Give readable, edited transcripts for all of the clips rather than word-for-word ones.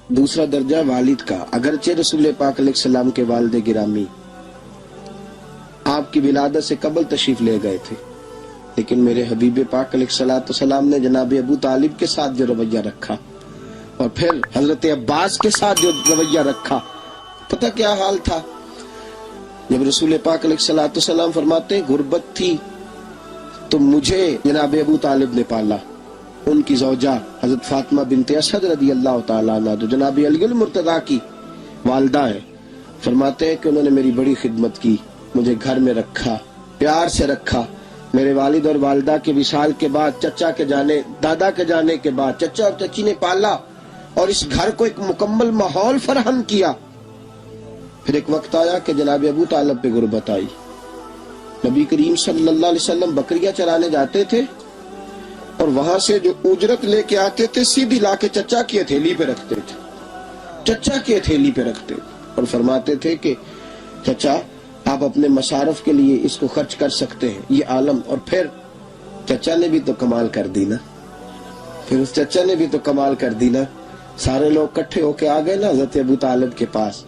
دوسرا درجہ والد کا، اگرچہ رسول پاک علیہ السلام کے والد گرامی آپ کی ولادت سے قبل تشریف لے گئے تھے، لیکن میرے حبیب پاک علیہ السلام نے جناب ابو طالب کے ساتھ جو رویہ رکھا اور پھر حضرت عباس کے ساتھ جو رویہ رکھا، پتہ کیا حال تھا؟ جب رسول پاک علیہ السلام فرماتے ہیں غربت تھی تو مجھے جناب ابو طالب نے پالا، ان کی زوجہ حضرت فاطمہ بنت اسد رضی اللہ تعالیٰ عنہ جو جناب علی المرتضیٰ کی والدہ ہے، فرماتے ہیں کہ انہوں نے میری بڑی خدمت کی، مجھے گھر میں رکھا، پیار سے رکھا۔ میرے والد اور والدہ کے وصال کے بعد، چچا کے جانے، دادا کے جانے کے بعد چچا اور چچی نے پالا اور اس گھر کو ایک مکمل ماحول فراہم کیا۔ پھر ایک وقت آیا کہ جناب ابو طالب پہ غربت آئی۔ نبی کریم صلی اللہ علیہ وسلم بکریاں چرانے جاتے تھے اور وہاں سے جو اجرت لے کے آتے تھے سیدھی لا کے چچا کی ہتھیلی پہ رکھتے تھے، چچا کی ہتھیلی پہ رکھتے اور فرماتے تھے کہ چچا آپ اپنے مصارف کے لیے اس کو خرچ کر سکتے ہیں، یہ عالم۔ اور پھر چچا نے بھی تو کمال کر دی نا، پھر اس چچا نے بھی تو کمال کر دی نا۔ سارے لوگ کٹھے ہو کے آ گئے نا حضرت ابو طالب کے پاس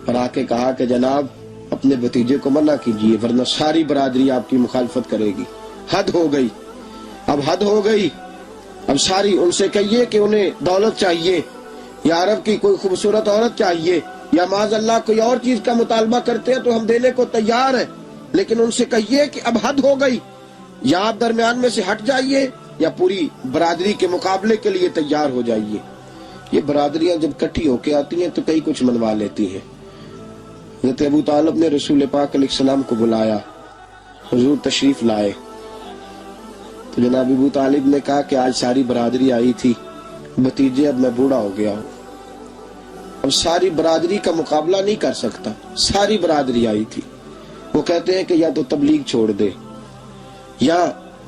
اور آ کے کہا کہ جناب اپنے بھتیجے کو منع کیجئے ورنہ ساری برادری آپ کی مخالفت کرے گی، حد ہو گئی، اب حد ہو گئی، اب ساری ان سے کہیے کہ انہیں دولت چاہیے یا عرب کی کوئی خوبصورت عورت چاہیے یا معاذ اللہ کوئی اور چیز کا مطالبہ کرتے ہیں تو ہم دینے کو تیار ہیں، لیکن ان سے کہیے کہ اب حد ہو گئی، یا آپ درمیان میں سے ہٹ جائیے یا پوری برادری کے مقابلے کے لیے تیار ہو جائیے۔ یہ برادریاں جب کٹھی ہو کے آتی ہیں تو کئی کچھ منوا لیتی ہیں۔ حضرت ابو طالب نے رسول پاک علیہ السلام کو بلایا، حضور تشریف لائے تو جناب ابو طالب نے کہا کہ آج ساری برادری آئی تھی، بھتیجے اب میں بوڑھا ہو گیا ہوں، اب ساری برادری کا مقابلہ نہیں کر سکتا، ساری برادری آئی تھی، وہ کہتے ہیں کہ یا تو تبلیغ چھوڑ دے یا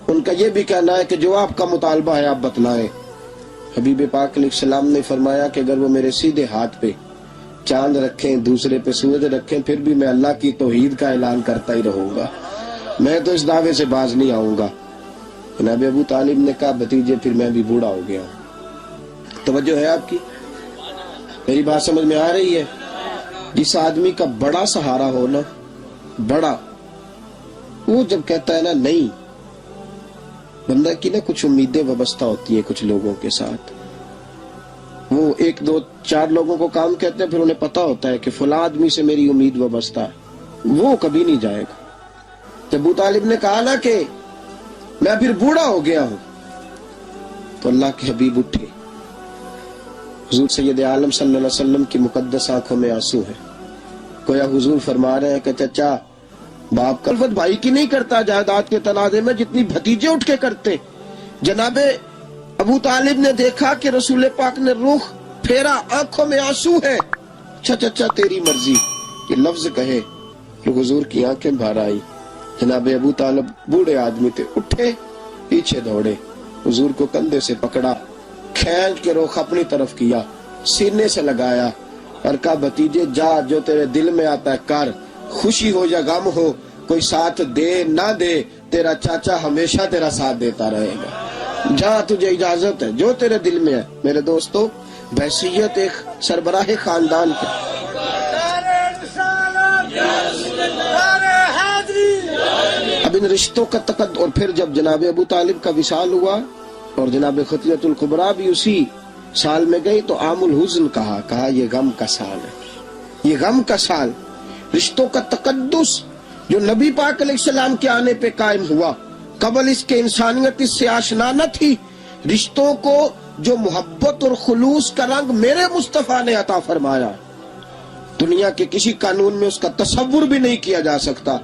ان کا یہ بھی کہنا ہے کہ جو آپ کا مطالبہ ہے آپ بتلائیں۔ حبیب پاک علیہ السلام نے فرمایا کہ اگر وہ میرے سیدھے ہاتھ پہ چاند رکھیں، دوسرے پہ سورج رکھیں، پھر بھی میں اللہ کی توحید کا اعلان کرتا ہی رہوں گا، میں تو اس دعوے سے باز نہیں آؤں گا۔ جناب ابو طالب نے کہا بھتیجے پھر میں بھی بوڑھا ہو گیا ہوں۔ توجہ ہے آپ کی؟ میری بات سمجھ میں آ رہی ہے؟ جس آدمی کا بڑا سہارا ہو نا، بڑا، وہ جب کہتا ہے نا نہیں، بندہ کی نا کچھ امیدیں وابستہ ہوتی ہیں کچھ لوگوں کے ساتھ، وہ ایک دو چار لوگوں کو کام کہتے ہیں، پھر انہیں پتا ہوتا ہے کہ فلاں آدمی سے میری امید وابستہ ہے، وہ کبھی نہیں جائے گا۔ جب ابو طالب نے کہا نا کہ میں پھر بوڑھا ہو گیا ہوں تو اللہ کے حبیب اٹھے، حضور سید عالم صلی اللہ علیہ وسلم کی مقدس آنکھوں میں آنسو ہے، گویا حضور فرما رہے ہیں کہ چچا باپ کا الفت بھائی کی نہیں کرتا جائیداد کے تنازع میں جتنی بھتیجے اٹھ کے کرتے۔ جناب ابو طالب نے دیکھا کہ رسول پاک نے رخ پھیرا، آنکھوں میں آنسو ہے، اچھا چچا تیری مرضی، یہ لفظ کہے تو حضور کی آنکھیں بھر آئی۔ جناب ابو طالب بوڑھے آدمی تھے، اٹھے پیچھے دوڑے، حضور کو کندھے سے پکڑا، کھینچ کے رخ اپنی طرف کیا، سینے سے لگایا اور کہا بھتیجے جا، جو تیرے دل میں آتا ہے کر، خوشی ہو یا غم ہو، کوئی ساتھ دے نہ دے، تیرا چاچا ہمیشہ تیرا ساتھ دیتا رہے گا، جا تجھے اجازت ہے، جو تیرے دل میں ہے۔ میرے دوستو، بحیثیت ایک سربراہ خاندان کے اب ان رشتوں کا تقدس، اور پھر جب جناب ابو طالب کا وصال ہوا اور جناب خطیۃ الکبریٰ بھی اسی سال میں گئی تو عام الحزن کہا یہ غم کا سال ہے، یہ غم کا سال۔ رشتوں کا تقدس جو نبی پاک علیہ السلام کے آنے پہ قائم ہوا، قبل اس کے انسانیت اس سے آشنا نہ تھی۔ رشتوں کو جو محبت اور خلوص کا رنگ میرے مصطفیٰ نے عطا فرمایا، دنیا کے کسی قانون میں اس کا تصور بھی نہیں کیا جا سکتا۔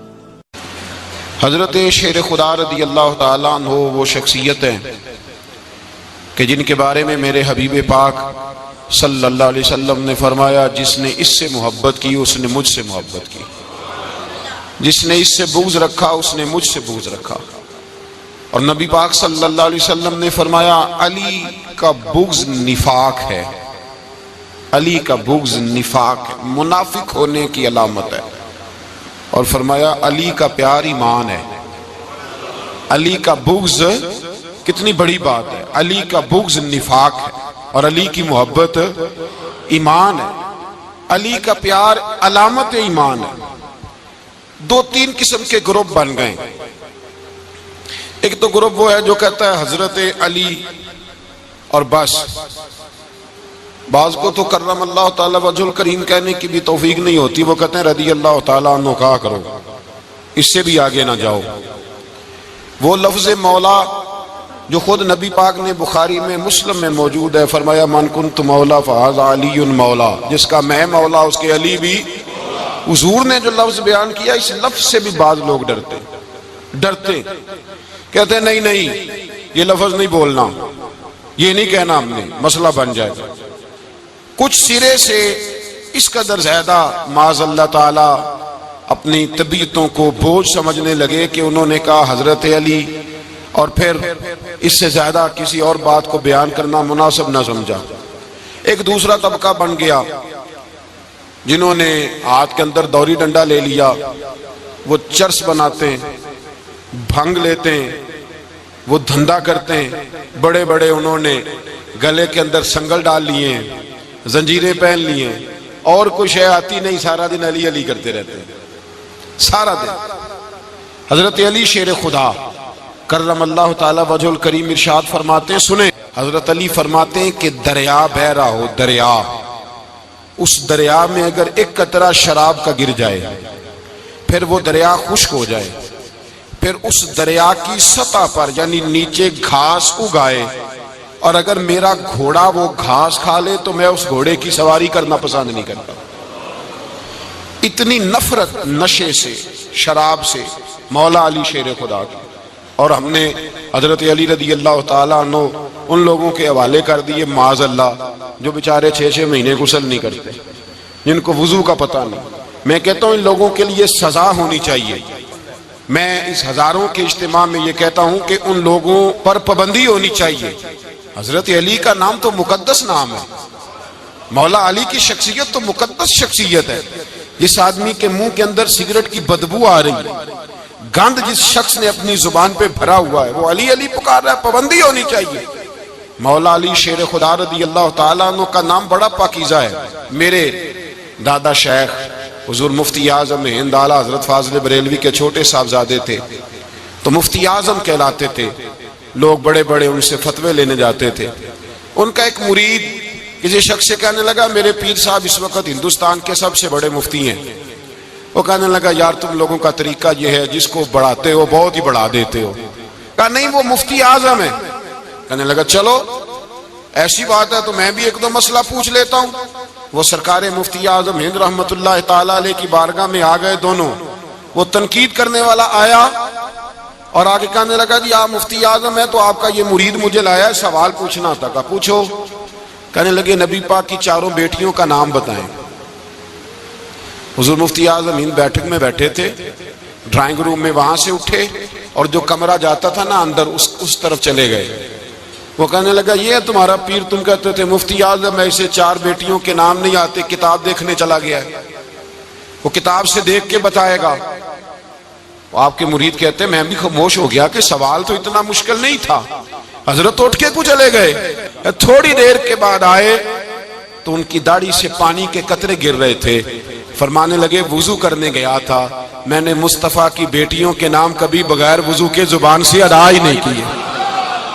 حضرت شیر خدا رضی اللہ تعالیٰ عنہ وہ شخصیت ہیں کہ جن کے بارے میں میرے حبیب پاک صلی اللہ علیہ وسلم نے فرمایا جس نے اس سے محبت کی اس نے مجھ سے محبت کی، جس نے اس سے بغض رکھا اس نے مجھ سے بغض رکھا۔ اور نبی پاک صلی اللہ علیہ وسلم نے فرمایا علی کا بغض نفاق ہے، علی کا بغض نفاق ہے، منافق ہونے کی علامت ہے۔ اور فرمایا علی کا پیار ایمان ہے، علی کا بغض کتنی بڑی بات ہے، علی کا بغض نفاق ہے اور علی کی محبت ایمان ہے، علی کا پیار علامت ایمان ہے۔ دو تین قسم کے گروپ بن گئے۔ ایک تو گروپ وہ ہے جو کہتا ہے حضرت علی اور بس، بعض کو تو کرم اللہ تعالی وجہ الکریم کہنے کی بھی توفیق نہیں ہوتی، وہ کہتے ہیں رضی اللہ تعالیٰ عنہ کہا کرو، اس سے بھی آگے نہ جاؤ۔ وہ لفظ مولا جو خود نبی پاک نے بخاری میں مسلم میں موجود ہے، فرمایا من کنت مولا فہذا علی مولا، جس کا میں مولا اس کے علی بھی۔ حضور نے جو لفظ بیان کیا، اس لفظ سے بھی بعض لوگ ڈرتے کہتے ہیں نہیں نہیں یہ لفظ نہیں بولنا، یہ نہیں کہنا، ہم نے مسئلہ بن جائے گا۔ کچھ سرے سے اس قدر زیادہ معاذ اللہ تعالی اپنی طبیعتوں کو بوجھ سمجھنے لگے کہ انہوں نے کہا حضرت علی، اور پھر اس سے زیادہ کسی اور بات کو بیان کرنا مناسب نہ سمجھا۔ ایک دوسرا طبقہ بن گیا جنہوں نے ہاتھ کے اندر دوری ڈنڈا لے لیا، وہ چرس بناتے ہیں، بھنگ لیتے ہیں، وہ دھندا کرتے ہیں، بڑے بڑے انہوں نے گلے کے اندر سنگل ڈال لیے ہیں، زنجیریں پہن لیے ہیں، اور کچھ ہے آتی نہیں، سارا دن علی علی کرتے رہتے ہیں سارا دن۔ حضرت علی شیر خدا کرم اللہ تعالی وجہ الکریم ارشاد فرماتے ہیں، سنیں، حضرت علی فرماتے ہیں کہ دریا بہ رہا ہو، دریا، اس دریا میں اگر ایک قطرہ شراب کا گر جائے، پھر وہ دریا خشک ہو جائے، پھر اس دریا کی سطح پر یعنی نیچے گھاس اگائے، اور اگر میرا گھوڑا وہ گھاس کھا لے تو میں اس گھوڑے کی سواری کرنا پسند نہیں کرتا۔ اتنی نفرت نشے سے، شراب سے مولا علی شیر خدا کی۔ اور ہم نے حضرت علی رضی اللہ تعالیٰ عنہ ان لوگوں کے حوالے کر دیے معاذ اللہ جو بیچارے 6 مہینے غسل نہیں کرتے، جن کو وضو کا پتہ نہیں۔ میں کہتا ہوں ان لوگوں کے لیے سزا ہونی چاہیے۔ میں اس ہزاروں کے اجتماع میں یہ کہتا ہوں کہ ان لوگوں پر پابندی ہونی چاہیے۔ حضرت علی کا نام تو مقدس نام ہے، مولا علی کی شخصیت تو مقدس شخصیت ہے۔ جس آدمی کے منہ کے اندر سگریٹ کی بدبو آ رہی ہے، گند جس شخص نے اپنی زبان پہ بھرا ہوا ہے، وہ علی علی پکار رہا ہے، پابندی ہونی چاہیے۔ مولا علی شیر خدا رضی اللہ تعالیٰ عنہ کا نام بڑا پاکیزہ ہے۔ میرے دادا شیخ حضور مفتی اعظم ہند اعلیٰ حضرت فاضل بریلوی کے چھوٹے صاحبزادے تھے، تو مفتی اعظم کہلاتے تھے، لوگ بڑے بڑے ان سے فتوے لینے جاتے تھے۔ ان کا ایک مرید کسی شخص سے کہنے لگا میرے پیر صاحب اس وقت ہندوستان کے سب سے بڑے مفتی ہیں۔ وہ کہنے لگا یار تم لوگوں کا طریقہ یہ ہے، جس کو بڑھاتے ہو بہت ہی بڑھا دیتے ہو۔ کہا نہیں وہ مفتی اعظم ہے۔ کہنے لگا چلو ایسی بات ہے تو میں بھی ایک دو مسئلہ پوچھ لیتا ہوں۔ وہ سرکار مفتی اعظم ہند رحمت اللہ تعالی علیہ کی بارگاہ میں آ گئے دونوں۔ وہ تنقید کرنے والا آیا اور آگے کہنے لگا جی آپ مفتی اعظم ہیں تو آپ کا یہ مرید مجھے لایا ہے، سوال پوچھنا تھا۔ کہا پوچھو۔ کہنے لگے نبی پاک کی 4 بیٹیوں کا نام بتائیں۔ حضور مفتی اعظم ہند بیٹھک میں بیٹھے تھے، ڈرائنگ روم میں، وہاں سے اٹھے اور جو کمرہ جاتا تھا نا اندر اس طرف چلے گئے۔ وہ کہنے لگا یہ ہے تمہارا پیر، تم کہتے تھے مفتی اعظم ایسے 4 بیٹیوں کے نام نہیں آتے، کتاب دیکھنے چلا گیا ہے، وہ کتاب سے دیکھ کے بتائے گا۔ آپ کے مرید کہتے ہیں میں بھی خاموش ہو گیا کہ سوال تو اتنا مشکل نہیں تھا۔ حضرت اٹھ کے کچھ چلے گئے، تھوڑی دیر کے بعد آئے تو ان کی داڑھی سے پانی کے قطرے گر رہے تھے۔ فرمانے لگے وضو کرنے گیا تھا، میں نے مصطفیٰ کی بیٹیوں کے نام کبھی بغیر وضو کے زبان سے ادا ہی نہیں کیے،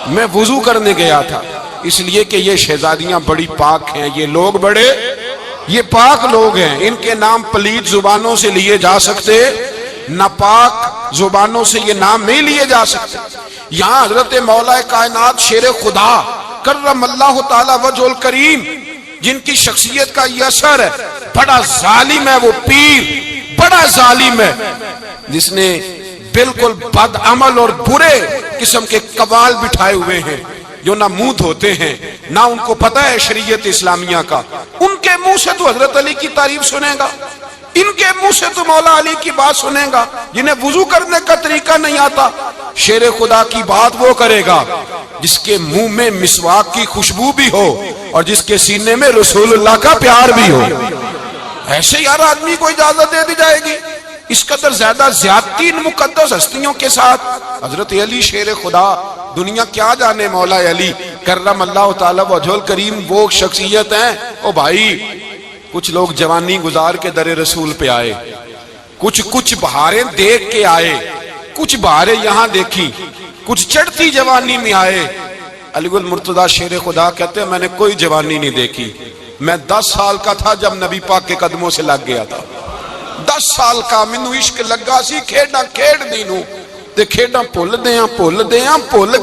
میں وضو کرنے گیا تھا، اس لیے کہ یہ شہزادیاں بڑی پاک ہیں، یہ لوگ بڑے یہ پاک لوگ ہیں، ان کے نام پلید زبانوں سے لیے جا سکتے، ناپاک زبانوں سے یہ نام نہیں لیے جا سکتے۔ یہاں حضرت مولا کائنات شیر خدا کرم اللہ تعالی وجہ الکریم جن کی شخصیت کا یہ اثر ہے، بڑا ظالم ہے وہ پیر، بڑا ظالم ہے جس نے بالکل بد عمل اور برے قسم کے قوال بٹھائے ہوئے ہیں، جو نہ منہ دھوتے ہیں نہ ان کو پتہ ہے شریعت اسلامیہ کا۔ ان کے منہ سے تو حضرت علی کی تعریف سنے گا، ان کے منہ سے تو مولا علی کی بات سنے گا، جنہیں وضو کرنے کا طریقہ نہیں آتا۔ شیر خدا کی بات وہ کرے گا جس کے منہ میں مسواک کی خوشبو بھی ہو اور جس کے سینے میں رسول اللہ کا پیار بھی ہو۔ ایسے یار آدمی کو اجازت دے دی جائے گی؟ اس قدر زیادہ زیادتی ان مقدس ہستیوں کے ساتھ۔ حضرت علی شیر خدا، دنیا کیا جانے مولا علی، کرم اللہ تعالی وجہ الکریم وہ شخصیت ہیں، او بھائی کچھ لوگ جوانی گزار کے در رسول پہ آئے، کچھ بہاریں دیکھ کے آئے، کچھ بہاریں یہاں دیکھی، کچھ چڑھتی جوانی میں آئے۔ علی گل مرتضیٰ شیر خدا کہتے ہیں میں نے کوئی جوانی نہیں دیکھی، میں 10 سال کا تھا جب نبی پاک کے قدموں سے لگ گیا تھا، 10 سال کا مینوں عشق لگا سی، کھیڈاں کھیڈ دینوں تے کھیڈاں بھول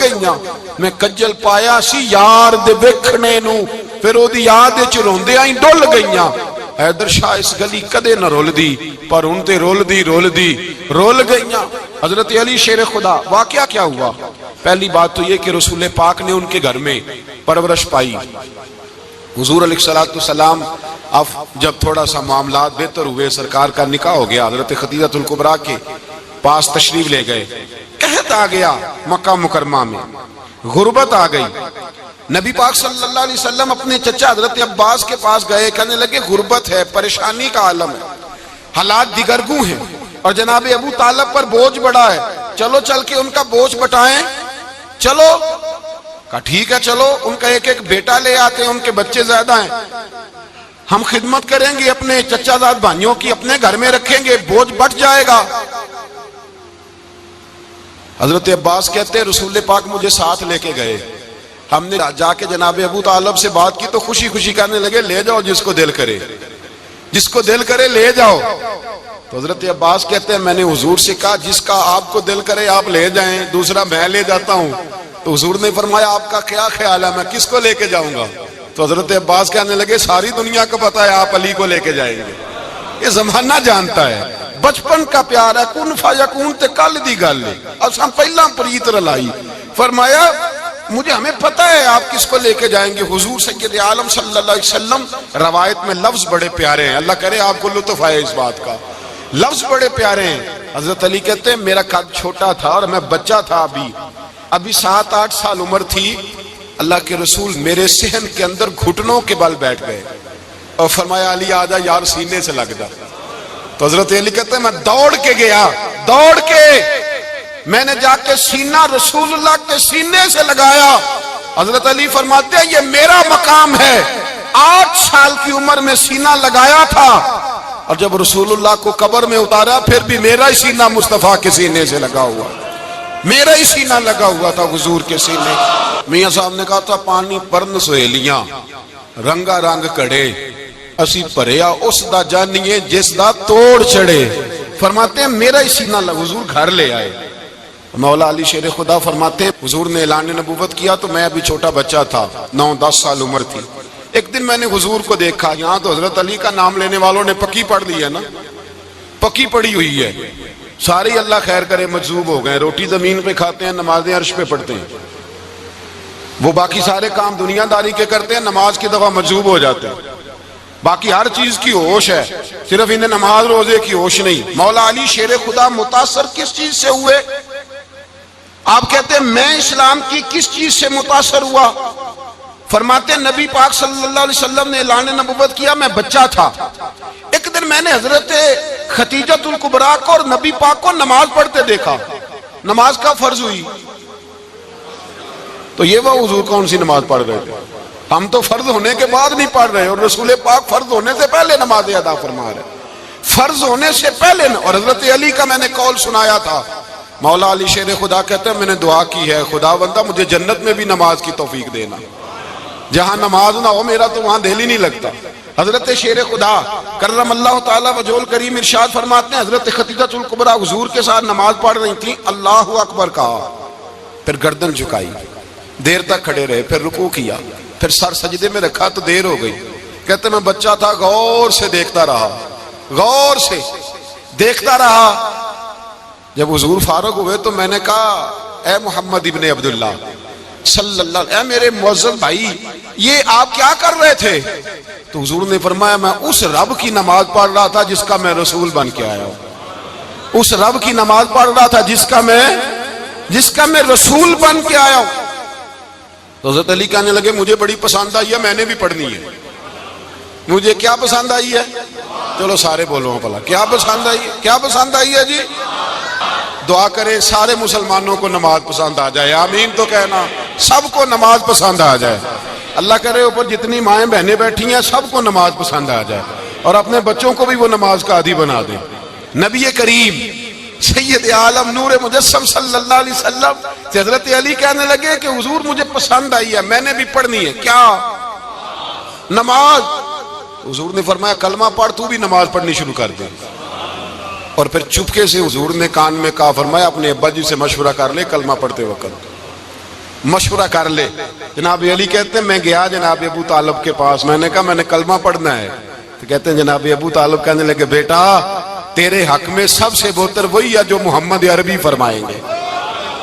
گئیاں، میں کجل پایا سی یار دے ویکھنے نوں، پھر او دی یاد وچ روندیاں ہی ڈل گئیاں۔ حیدر شاہ اس گلی کدے نہ رول دی، پر ان تے رول گئیاں۔ حضرت علی شیر خدا، واقعہ کیا ہوا؟ پہلی بات تو یہ کہ رسول پاک نے ان کے گھر میں پرورش پائی۔ حضور علیہ السلام اب جب تھوڑا سا معاملات بہتر ہوئے، سرکار کا نکاح ہو گیا، حضرت خدیجہ الکبریٰ کے پاس تشریف لے گئے، قحط آ گیا مکہ مکرمہ میں، غربت آ گئی۔ نبی پاک صلی اللہ علیہ وسلم اپنے چچا حضرت عباس کے پاس گئے، کہنے لگے غربت ہے، پریشانی کا عالم ہے، حالات دیگرگوں ہیں، اور جناب ابو طالب پر بوجھ بڑا ہے، چلو چل کے ان کا بوجھ بٹائیں۔ چلو کہا ٹھیک ہے، چلو ان کا ایک بیٹا لے آتے ہیں، ان کے بچے زیادہ ہیں، ہم خدمت کریں گے اپنے چچا زاد بھائیوں کی، اپنے گھر میں رکھیں گے، بوجھ بٹ جائے گا۔ حضرت عباس کہتے ہیں رسول پاک مجھے ساتھ لے کے گئے، ہم نے جا کے جناب ابو طالب سے بات کی تو خوشی خوشی کہنے لگے لے جاؤ جس کو دل کرے لے جاؤ۔ تو حضرت عباس کہتے ہیں میں نے حضور سے کہا جس کا آپ کو دل کرے آپ لے جائیں، دوسرا میں لے جاتا ہوں۔ تو حضور نے فرمایا آپ کا کیا خیال ہے، میں کس کو لے کے جاؤں گا؟ تو حضرت عباس کہنے لگے ساری دنیا کو پتا ہے آپ علی کو لے کے جائیں گے، یہ زمانہ جانتا ہے، بچپن کا پیار ہے، کن فیکون تے کل دی گل ہے، اساں پہلا پریت رلائی۔ فرمایا مجھے ہمیں پتہ ہے آپ کس کو لے کے جائیں گے۔ حضور سید عالم صلی اللہ علیہ وسلم، روایت میں لفظ بڑے پیارے ہیں، اللہ کرے آپ کو لطف آئے اس بات کا، لفظ بڑے پیارے ہیں۔ حضرت علی کہتے ہیں میرا قد چھوٹا تھا اور میں بچہ تھا، ابھی 7-8 سال عمر تھی، اللہ کے رسول میرے صحن کے اندر گھٹنوں کے بل بیٹھ گئے اور فرمایا علی آجا یار سینے سے لگ جا۔ تو حضرت علی کہتے ہیں میں دوڑ کے گیا، میں نے جا کے سینہ رسول اللہ کے سینے سے لگایا۔ حضرت علی فرماتے ہیں یہ میرا مقام ہے، 8 سال کی عمر میں سینہ لگایا تھا، اور جب رسول اللہ کو قبر میں اتارا پھر بھی میرا ہی سینہ مصطفیٰ کے سینے سے لگا ہوا، میرا ہی سینہ لگا ہوا تھا حضور کے سینے۔ میاں صاحب نے کہا تھا پانی پرن سہیلیاں رنگا رنگ کڑے، اسی پریا اس دا جانیے جس دا توڑ چڑھے۔ فرماتے ہیں میرا ہی سینہ لگا، حضور گھر لے آئے۔ مولا علی شیر خدا فرماتے ہیں حضور نے اعلان نبوت کیا تو میں ابھی چھوٹا بچہ تھا، 9-10 سال عمر تھی۔ ایک دن میں نے حضور کو دیکھا، یہاں تو حضرت علی کا نام لینے والوں نے پکی پڑھ لی ہے نا، پکی پڑھی ہوئی ہے، سارے اللہ خیر کرے مجذوب ہو گئے، روٹی زمین پہ کھاتے ہیں، نمازیں عرش پہ پڑھتے ہیں، وہ باقی سارے کام دنیا داری کے کرتے ہیں، نماز کی دفعہ مجذوب ہو جاتے ہیں، باقی ہر چیز کی ہوش ہے، صرف انہیں نماز روزے کی ہوش نہیں۔ مولا علی شیر خدا متاثر کس چیز سے ہوئے؟ آپ کہتے ہیں میں اسلام کی کس چیز سے متاثر ہوا؟ فرماتے ہیں نبی پاک صلی اللہ علیہ وسلم نے اعلان نبوت کیا، میں بچہ تھا، ایک دن میں نے حضرت خدیجہ الکبریٰ کو اور نبی پاک کو نماز پڑھتے دیکھا، نماز کا فرض ہوئی تو یہ وہ حضور کون سی نماز پڑھ رہے تھے؟ ہم تو فرض ہونے کے بعد نہیں پڑھ رہے، اور رسول پاک فرض ہونے سے پہلے نماز ادا فرما رہے، فرض ہونے سے پہلے۔ اور حضرت علی کا میں نے قول سنایا تھا، مولا علی شیر خدا کہتے ہیں میں نے دعا کی ہے خدا بندہ مجھے جنت میں بھی نماز کی توفیق دینا، جہاں نماز نہ ہو میرا تو وہاں دل ہی نہیں لگتا۔ حضرت شیر خدا کرم اللہ تعالیٰ وجہ الکریم ارشاد فرماتے ہیں حضرت خدیجہ الکبریٰ حضور کے ساتھ نماز پڑھ رہی تھیں، اللہ اکبر کہا، پھر گردن جھکائی، دیر تک کھڑے رہے، پھر رکوع کیا، پھر سر سجدے میں رکھا تو دیر ہو گئی۔ کہتے میں بچہ تھا، غور سے دیکھتا رہا، غور سے دیکھتا رہا۔ جب حضور فارغ ہوئے تو میں نے کہا اے محمد ابن عبداللہ صلی اللہ علیہ، اے میرے معزز بھائی یہ آپ کیا کر رہے تھے؟ تو حضور نے فرمایا میں اس رب کی نماز پڑھ رہا تھا جس کا میں رسول بن کے آیا ہوں، اس رب کی نماز پڑھ رہا تھا جس کا میں رسول بن کے آیا ہوں۔ تو حضرت علی کہنے لگے مجھے بڑی پسند آئی ہے، میں نے بھی پڑھنی ہے۔ مجھے کیا پسند آئی ہے؟ چلو سارے بولو پلا کیا پسند آئی ہے؟ کیا پسند آئی ہے جی؟ دعا کرے سارے مسلمانوں کو نماز پسند آ جائے، آمین تو کہنا۔ سب کو نماز پسند آ جائے. اللہ کرے اوپر جتنی مائیں بہنیں بیٹھی ہیں سب کو نماز پسند آ جائے اور اپنے بچوں کو بھی وہ نماز کا عادی بنا دیں. نبی کریم سید عالم نور مجسم صلی اللہ علیہ وسلم سے حضرت علی کہنے لگے کہ حضور مجھے پسند آئی ہے، میں نے بھی پڑھنی ہے. کیا؟ نماز. حضور نے فرمایا کلمہ پڑھ، تو بھی نماز پڑھنی شروع کر دے. اور پھر چپکے سے حضور نے کان میں کہا، فرمایا اپنے ابا جی سے مشورہ کر لے کلمہ پڑھتے وقت، مشورہ کر لے. جناب علی کہتے ہیں میں گیا جناب ابو طالب کے پاس، میں نے کہا میں نے کلمہ پڑھنا ہے. تو کہتے ہیں جناب ابو طالب کہنے لگے بیٹا تیرے حق میں سب سے بہتر وہی ہے جو محمد عربی فرمائیں گے،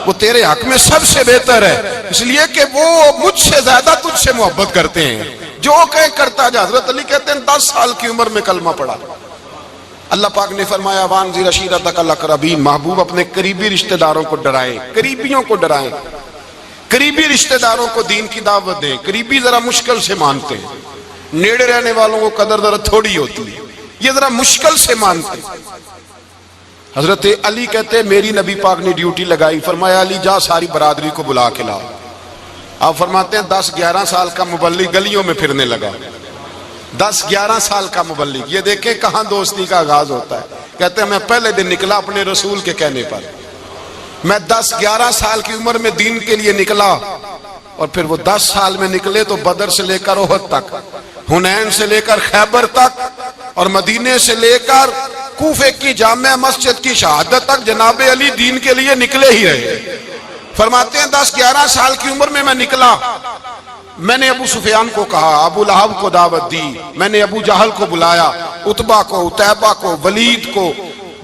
وہ تیرے حق میں سب سے بہتر ہے، اس لیے کہ وہ مجھ سے زیادہ تجھ سے محبت کرتے ہیں، جو کہیں کرتا جا. حضرت علی کہتے ہیں 10 سال کی عمر میں کلمہ پڑھا. اللہ پاک نے فرمایا وانذر عشیرتک الاقربین، محبوب اپنے قریبی رشتہ داروں کو ڈرائیں، قریبیوں کو ڈرائیں، قریبی رشتہ داروں کو دین کی دعوت دیں. قریبی ذرا مشکل سے مانتے ہیں، نیڑے رہنے والوں کو قدر ذرا تھوڑی ہوتی ہے، یہ ذرا مشکل سے مانتے ہیں. حضرت علی کہتے ہیں میری نبی پاک نے ڈیوٹی لگائی، فرمایا علی جا ساری برادری کو بلا کے لا. آپ فرماتے ہیں 10-11 سال کا مبلغ گلیوں میں پھرنے لگا. 10-11 سال کا مبلغ، یہ دیکھیں کہاں دوستی کا آغاز ہوتا ہے. کہتے ہیں میں پہلے دن نکلا اپنے رسول کے کہنے پر، میں 10-11 سال کی عمر میں دین کے لیے نکلا، اور پھر وہ 10 سال میں نکلے تو بدر سے لے کر احد تک، حنین سے لے کر خیبر تک، اور مدینے سے لے کر کوفے کی جامع مسجد کی شہادت تک جناب علی دین کے لیے نکلے ہی رہے. فرماتے ہیں 10-11 سال کی عمر میں نکلا. میں نے ابو سفیان کو کہا، ابو لہب کو دعوت دی، میں نے ابو جہل کو بلایا، عتبہ کو، عتیبہ کو، ولید کو،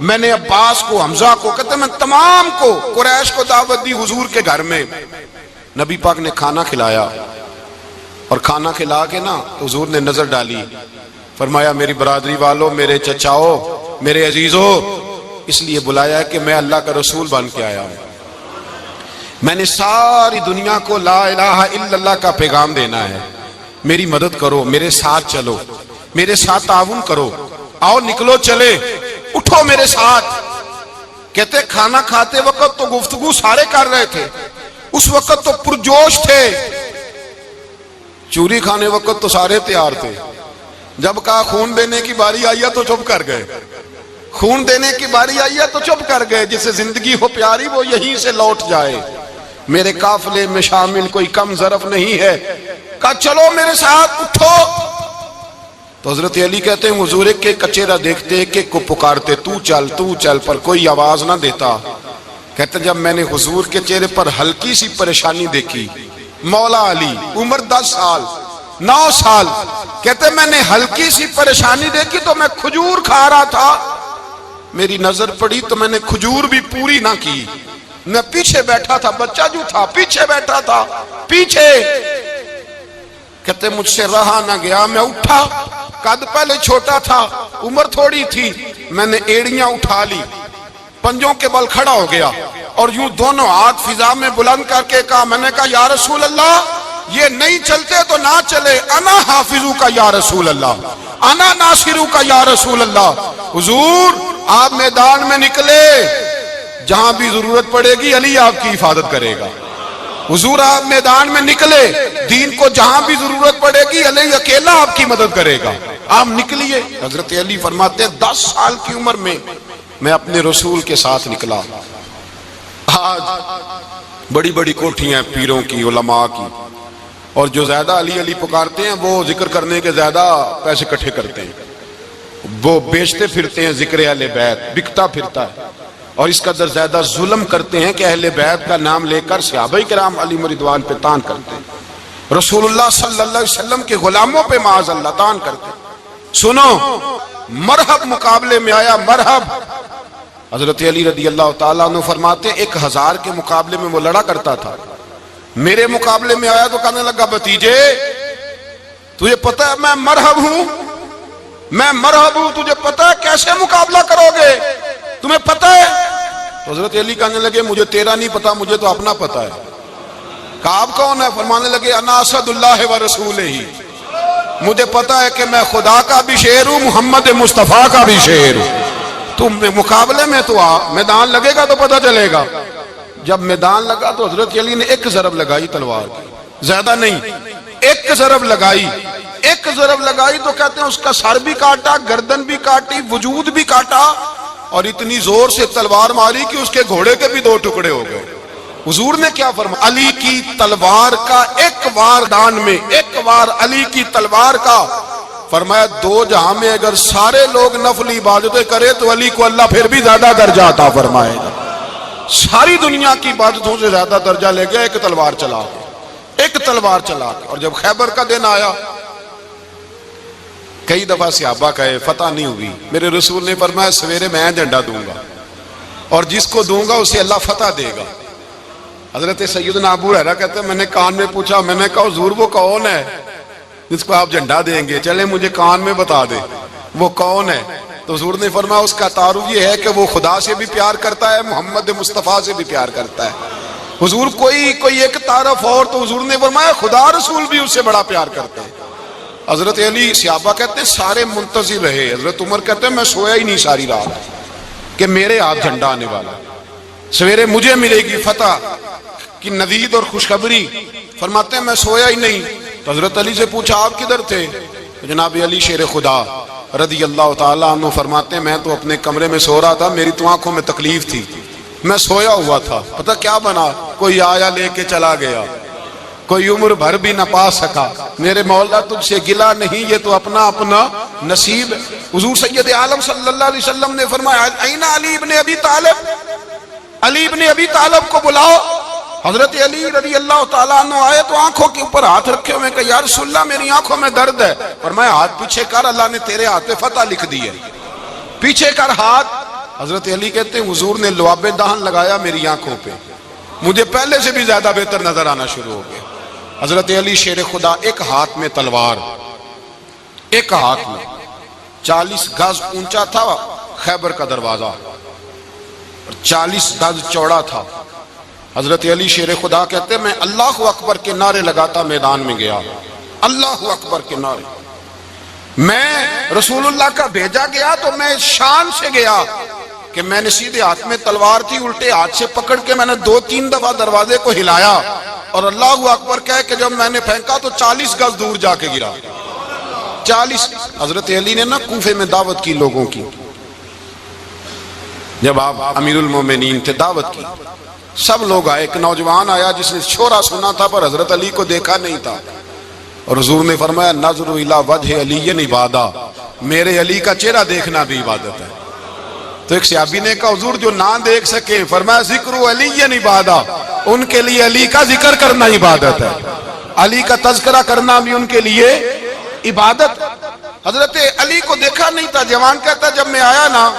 میں نے عباس کو، حمزہ کو، کہتے ہیں میں تمام کو، قریش کو دعوت دی حضور کے گھر میں. نبی پاک نے کھانا کھلایا، اور کھانا کھلا کے نا حضور نے نظر ڈالی، فرمایا میری برادری والوں، میرے چچاؤ، میرے عزیزو، اس لیے بلایا ہے کہ میں اللہ کا رسول بن کے آیا ہوں. میں نے ساری دنیا کو لا الہ الا اللہ کا پیغام دینا ہے، میری مدد کرو، میرے ساتھ چلو، میرے ساتھ تعاون کرو، آؤ نکلو چلے، اٹھو میرے ساتھ. کہتے کھانا کھاتے وقت تو گفتگو سارے کر رہے تھے، اس وقت تو پرجوش تھے، چوری کھانے وقت تو سارے تیار تھے. جب کہا خون دینے کی باری آئی ہے تو چپ کر گئے، خون دینے کی باری آئی ہے تو چپ کر گئے. جسے زندگی ہو پیاری وہ یہیں سے لوٹ جائے، میرے قافلے میں شامل کوئی کم ظرف نہیں ہے. کہا چلو میرے ساتھ اٹھو. تو حضرت علی کہتے ہیں حضور ایک ایک چہرہ دیکھتے، ایک ایک کو پکارتے، تو چل، پر کوئی آواز نہ دیتا. کہتے جب میں نے حضور کے چہرے پر ہلکی سی پریشانی دیکھی، مولا علی عمر 10 سال 9 سال، کہتے میں نے ہلکی سی پریشانی دیکھی تو میں کھجور کھا رہا تھا، میری نظر پڑی تو میں نے کھجور بھی پوری نہ کی، میں پیچھے بیٹھا تھا، بچہ جو تھا پیچھے بیٹھا تھا، پیچھے. کہتے مجھ سے رہا نہ گیا، میں اٹھا، قد پہلے چھوٹا تھا، عمر تھوڑی تھی، میں نے ایڑیاں اٹھا لی، پنجوں کے بل کھڑا ہو گیا، اور یوں دونوں ہاتھ فضا میں بلند کر کے کہا، میں نے کہا یا رسول اللہ یہ نہیں چلتے تو نہ چلے، انا حافظو کا یا رسول اللہ، انا ناصرو کا یا رسول اللہ. حضور آپ میدان میں نکلے، جہاں بھی ضرورت پڑے گی علی آپ کی حفاظت کرے گا. حضور آپ میدان میں نکلے، دین کو جہاں بھی ضرورت پڑے گی علی اکیلا آپ کی مدد کرے گا. آپ نکلیے. حضرت علی فرماتے ہیں 10 سال کی عمر میں اپنے رسول کے ساتھ نکلا. آج بڑی بڑی کوٹھیاں پیروں کی، علماء کی، اور جو زیادہ علی علی پکارتے ہیں وہ ذکر کرنے کے زیادہ پیسے اکٹھے کرتے ہیں، وہ بیچتے پھرتے ہیں ذکر اہل بیت، بکتا پھرتا ہے، اور اس قدر زیادہ ظلم کرتے ہیں کہ اہل بیت کا نام لے کر صحابہ کرام علی رضوان پہ تان کرتے ہیں، رسول اللہ صلی اللہ علیہ وسلم کے غلاموں پہ معاذ اللہ تان کرتے ہیں. سنو، مرحب مقابلے میں آیا، مرحب. حضرت علی رضی اللہ تعالیٰ عنہ فرماتے 1000 کے مقابلے میں وہ لڑا کرتا تھا، میرے مقابلے میں آیا تو کہنے لگا بھتیجے تجھے پتہ ہے میں مرحب ہوں، تجھے پتہ ہے کیسے مقابلہ کرو گے، تمہیں پتہ ہے؟ حضرت علی کہنے لگے مجھے تیرا نہیں پتا، مجھے تو اپنا پتہ ہے. کہا آپ کون ہے؟ فرمانے لگے انا اسد اللہ و رسولہ، مجھے پتہ ہے کہ میں خدا کا بھی شیر ہوں، محمد مصطفیٰ کا بھی شیر ہوں. تم مقابلے میں تو آ، میدان لگے گا تو پتہ چلے گا. جب میدان لگا تو حضرت علی نے ایک ضرب لگائی تلوار کی، زیادہ نہیں، ایک ضرب لگائی، ایک ضرب لگائی تو کہتے ہیں اس کا سر بھی کاٹا، گردن بھی کاٹی، وجود بھی کاٹا، اور اتنی زور سے تلوار ماری کہ اس کے گھوڑے کے بھی 2 ٹکڑے ہو گئے۔ حضور نے کیا فرمایا؟ علی کی تلوار کا ایک وار دان میں، ایک وار علی کی تلوار کا، فرمایا 2 جہاں میں اگر سارے لوگ نفل عبادتیں کرے تو علی کو اللہ پھر بھی زیادہ درجہ عطا فرمائے گا۔ ساری دنیا کی عبادتوں سے زیادہ درجہ لے گیا ایک تلوار چلا کے، ایک تلوار چلا کے۔ اور جب خیبر کا دن آیا، کئی دفعہ صحابہ کہے فتح نہیں ہوئی، میرے رسول نے فرمایا سویرے میں جھنڈا دوں گا اور جس کو دوں گا اسے اللہ فتح دے گا۔ حضرت سیدنا ابو ہریرہ کہتے ہیں میں نے کان میں پوچھا، میں نے کہا حضور وہ کون ہے جس کو آپ جھنڈا دیں گے؟ چلے مجھے کان میں بتا دے وہ کون ہے۔ تو حضور نے فرمایا اس کا تعارف یہ ہے کہ وہ خدا سے بھی پیار کرتا ہے، محمد مصطفیٰ سے بھی پیار کرتا ہے۔ حضور کوئی ایک تعارف اور، تو حضور نے فرمایا خدا رسول بھی اس سے بڑا پیار کرتے ہیں۔ حضرت علی، صحابہ کہتے ہیں سارے منتظر رہے۔ حضرت عمر کہتے ہیں میں سویا ہی نہیں ساری رات کہ میرے ہاتھ جھنڈا آنے والا، سویرے مجھے ملے گی فتح کی نوید اور خوشخبری۔ فرماتے ہیں میں سویا ہی نہیں۔ تو حضرت علی سے پوچھا آپ کدھر تھے؟ تو جناب علی شیر خدا رضی اللہ تعالیٰ عنہ فرماتے ہیں میں تو اپنے کمرے میں سو رہا تھا، میری تو آنکھوں میں تکلیف تھی، میں سویا ہوا تھا، پتہ کیا بنا، کوئی آیا لے کے چلا گیا، کوئی عمر بھر بھی نہ پا سکا۔ میرے مولا تجھ سے گلا نہیں، یہ تو اپنا اپنا نصیب۔ حضور سید عالم صلی اللہ علیہ وسلم نے فرمایا این علی ابن ابی طالب، علی ابن ابی طالب کو بلاؤ۔ حضرت علی رضی اللہ تعالیٰ عنہ آئے تو آنکھوں کے اوپر ہاتھ رکھے ہوئے کہ یا رسول اللہ میری آنکھوں میں درد ہے۔ فرمایا ہاتھ پیچھے کر، اللہ نے تیرے ہاتھ پہ فتح لکھ دی ہے، پیچھے کر ہاتھ۔ حضرت علی کہتے ہیں حضور نے لعاب دہن لگایا میری آنکھوں پہ، مجھے پہلے سے بھی زیادہ بہتر نظر آنا شروع ہو گیا۔ حضرت علی شیر خدا، ایک ہاتھ میں تلوار، ایک ہاتھ میں 40 گز اونچا تھا خیبر کا دروازہ، 40 گز چوڑا تھا۔ حضرت علی شیر خدا کہتے ہیں میں اللہ اکبر کے نعرے لگاتا میدان میں گیا، اللہ اکبر کے نعرے۔ میں رسول اللہ کا بھیجا گیا تو میں شان سے گیا کہ میں نے سیدھے ہاتھ میں تلوار تھی، الٹے ہاتھ سے پکڑ کے میں نے 2-3 دفعہ دروازے کو ہلایا اور اللہ اکبر کہہ کہ جب میں نے پھینکا تو 40 گز دور جا کے گرا۔ 40۔ حضرت علی نے نا کوفے میں دعوت کی لوگوں کی، جب آپ امیر المومنین تھے دعوت کی، سب لوگ آئے۔ ایک نوجوان آیا جس نے شورا سنا تھا پر حضرت علی کو دیکھا نہیں تھا، اور حضور نے فرمایا نظر الی وجہ علی عبادہ، میرے علی کا چہرہ دیکھنا بھی عبادت ہے۔ تو ایک صحابی نے کہا حضور جو نہ دیکھ سکے، فرمایا ذکر علی عبادہ، ان کے لیے علی کا ذکر کرنا عبادت ہے، علی کا تذکرہ کرنا بھی ان کے لیے عبادت۔ حضرت علی کو دیکھا نہیں تھا۔ جوان کہتا جب میں آیا نا،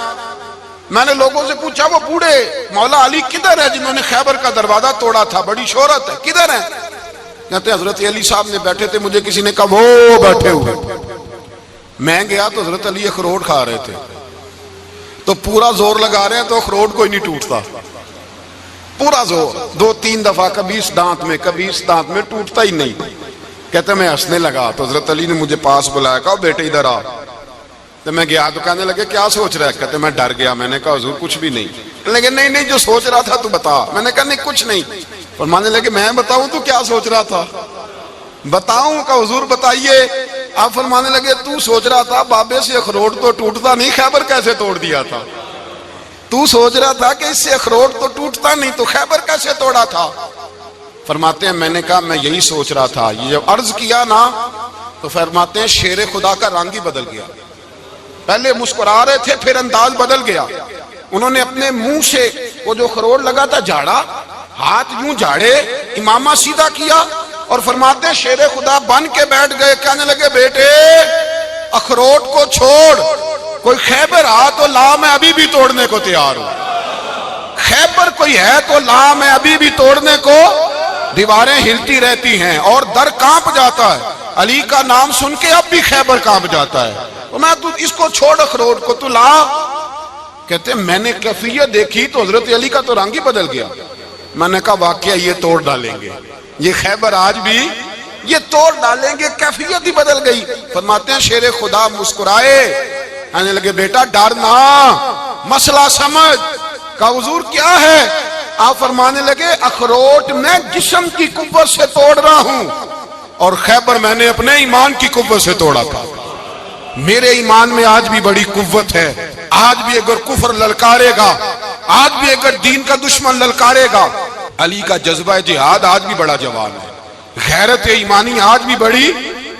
میں نے لوگوں سے پوچھا وہ بوڑھے مولا علی کدھر ہے جنہوں نے خیبر کا دروازہ توڑا تھا، بڑی شہرت ہے، کدھر ہیں؟ کہتے ہیں حضرت علی صاحب نے بیٹھے تھے، مجھے کسی نے کہا وہ بیٹھے ہوئے۔ میں گیا تو حضرت علی اخروٹ کھا رہے تھے، تو پورا زور لگا رہے ہیں تو اخروٹ کوئی نہیں ٹوٹتا، پورا زور 2-3 دفعہ، کبھی اس دانت میں کبھی اس دانت میں، ٹوٹتا ہی نہیں۔ کہتے میں ہنسنے لگا تو حضرت علی نے مجھے پاس بلایا، کہا بیٹے ادھر آ۔ تو میں گیا تو کہنے لگے کیا سوچ رہا ہے؟ کہتے میں ڈر گیا۔ میں نے کہا حضور کچھ بھی نہیں۔ لیکن نہیں جو سوچ رہا تھا تو بتا۔ میں نے کہا نہیں کچھ نہیں۔ فرمانے لگے میں بتاؤں تو کیا سوچ رہا تھا؟ بتاؤں؟ کہ حضور بتائیے۔ آپ فرمانے لگے تو سوچ رہا تھا بابے سے اخروٹ تو ٹوٹتا نہیں، خیبر کیسے توڑ دیا تھا؟ تو سوچ رہا تھا کہ اس سے اخروٹ تو ٹوٹتا نہیں تو خیبر کیسے توڑا تھا؟ فرماتے ہیں میں نے کہا میں یہی سوچ رہا تھا۔ یہ جب عرض کیا نا تو فرماتے ہیں شیر خدا کا رنگ ہی بدل گیا، پہلے مسکرا رہے تھے پھر انداز بدل گیا۔ انہوں نے اپنے منہ سے وہ جو خروٹ لگا تھا جھاڑا، ہاتھ یوں جھاڑے، امامہ سیدھا کیا اور فرماتے ہیں شیر خدا بن کے بیٹھ گئے۔ کہنے لگے بیٹے اخروٹ کو چھوڑ، کوئی خیبر آ تو لا، میں ابھی بھی توڑنے کو تیار ہوں۔ خیبر کوئی ہے تو لا، میں ابھی بھی توڑنے کو۔ دیواریں ہلتی رہتی ہیں اور در کانپ جاتا ہے، علی کا نام سن کے اب بھی خیبر کانپ جاتا ہے۔ میں تو اس کو چھوڑ اخروٹ کو تو لا۔ کہتے ہیں میں نے کیفیت دیکھی تو حضرت علی کا تو رنگ ہی بدل گیا۔ میں نے کہا واقعہ یہ توڑ ڈالیں گے، یہ خیبر آج بھی یہ توڑ ڈالیں گے، کیفیت ہی بدل گئی۔ فرماتے ہیں شیر خدا مسکرائے، کہنے لگے بیٹا ڈر نہ، مسئلہ سمجھ۔ کہا حضور کیا ہے؟ آپ فرمانے لگے اخروٹ میں جسم کی قوت سے توڑ رہا ہوں اور خیبر میں نے اپنے ایمان کی قوت سے توڑا تھا. میرے ایمان میں آج بھی بڑی قوت ہے. آج بھی اگر کفر للکارے گا, آج بھی اگر دین کا دشمن للکارے گا, علی کا جذبہ جہاد آج بھی بڑا جوان ہے. غیرت ایمانی آج بھی بڑی,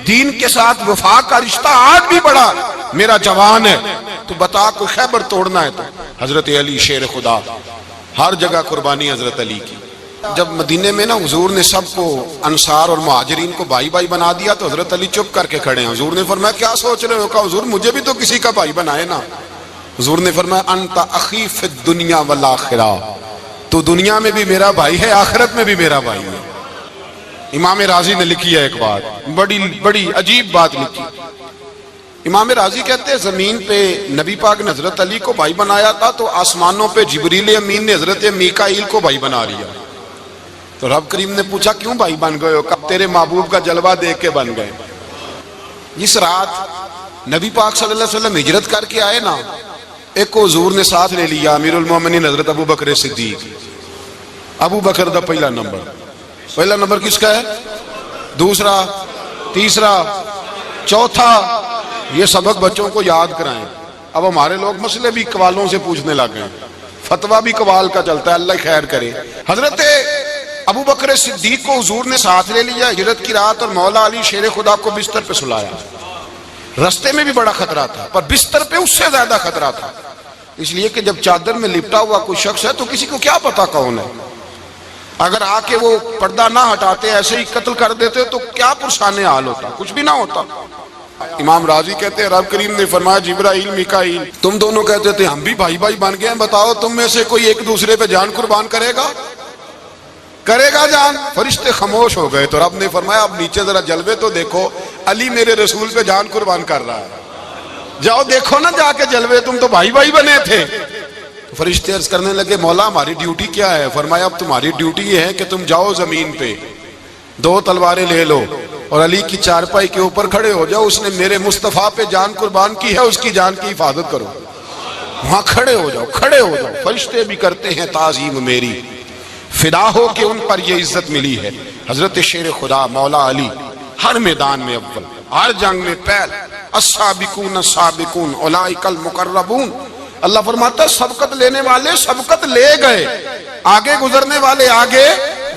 دین کے ساتھ وفا کا رشتہ آج بھی بڑا میرا جوان ہے. تو بتا کوئی خیبر توڑنا ہے تو حضرت علی شیر خدا, ہر جگہ قربانی حضرت علی کی. جب مدینے میں نا حضور نے سب کو انصار اور مہاجرین کو بھائی بھائی بنا دیا تو حضرت علی چپ کر کے کھڑے ہیں. حضور نے فرمایا کیا سوچ رہے ہو؟ کہا حضور مجھے بھی تو کسی کا بھائی بنائے نا. حضور نے فرمایا انت اخی فی الدنیا والآخرہ, تو دنیا میں بھی میرا بھائی ہے, آخرت میں بھی میرا بھائی ہے. امام راضی نے لکھی ہے ایک بات, بڑی عجیب بات لکھی. امام راضی کہتے ہیں زمین پہ نبی پاک نے حضرت علی کو بھائی بنایا تھا تو آسمانوں پہ جبریل امین نے حضرت میکائیل کو بھائی بنا لیا. تو رب کریم نے پوچھا کیوں بھائی بن گئے ہو؟ کب تیرے محبوب کا جلوہ دیکھ کے بن گئے. جس رات نبی پاک صلی اللہ علیہ وسلم ہجرت کر کے آئے نا, ایک کو حضور نے ساتھ لے لیا, امیر المومنین حضرت ابو بکر صدیق. ابو بکر دا پہلا نمبر کس کا ہے؟ دوسرا, تیسرا, چوتھا. یہ سبق بچوں کو یاد کرائیں. اب ہمارے لوگ مسئلے بھی قوالوں سے پوچھنے لگ گئے, فتویٰ بھی قوال کا چلتا ہے, اللہ خیر کرے. حضرت ابو بکر صدیق کو حضور نے ساتھ لے لیا ہجرت کی رات, اور مولا علی شیر خدا کو بستر پہ سلایا. رستے میں بھی بڑا خطرہ تھا, پر بستر پہ اس سے زیادہ خطرہ تھا, اس لیے کہ جب چادر میں لپٹا ہوا کوئی شخص ہے تو کسی کو کیا پتا کون ہے. اگر آ کے وہ پردہ نہ ہٹاتے ایسے ہی قتل کر دیتے تو کیا پرسان حال ہوتا, کچھ بھی نہ ہوتا. امام راضی کہتے ہیں رب کریم نے فرمایا جبرائیل میکائیل تم دونوں کہتے تھے ہم بھی بھائی بھائی بن گئے ہیں, بتاؤ تم میں سے کوئی ایک دوسرے پہ جان قربان کرے گا جان؟ فرشتے خاموش ہو گئے. تو رب نے فرمایا اب نیچے ذرا جلوے تو دیکھو, علی میرے رسول پہ جان قربان کر رہا ہے, جاؤ دیکھو نا جا کے جلوے, تم تو بھائی بھائی بنے تھے. فرشتے عرض کرنے لگے مولا ہماری ڈیوٹی کیا ہے؟ فرمایا اب تمہاری ڈیوٹی یہ ہے کہ تم جاؤ زمین پہ, 2 تلواریں لے لو اور علی کی چارپائی کے اوپر کھڑے ہو جاؤ. اس نے میرے مصطفیٰ پہ جان قربان کی ہے, اس کی جان کی حفاظت کرو. وہاں کھڑے ہو جاؤ. فرشتے بھی کرتے ہیں تعظیم میری, فدا ہو کہ ان پر یہ عزت ملی ہے. حضرت شیر خدا مولا علی ہر میدان میں اول, ہر جنگ میں پہل. السابقون السابقون اولئک المقربون. اللہ فرماتا ہے سبقت لینے والے سبقت لے گئے, آگے گزرنے والے آگے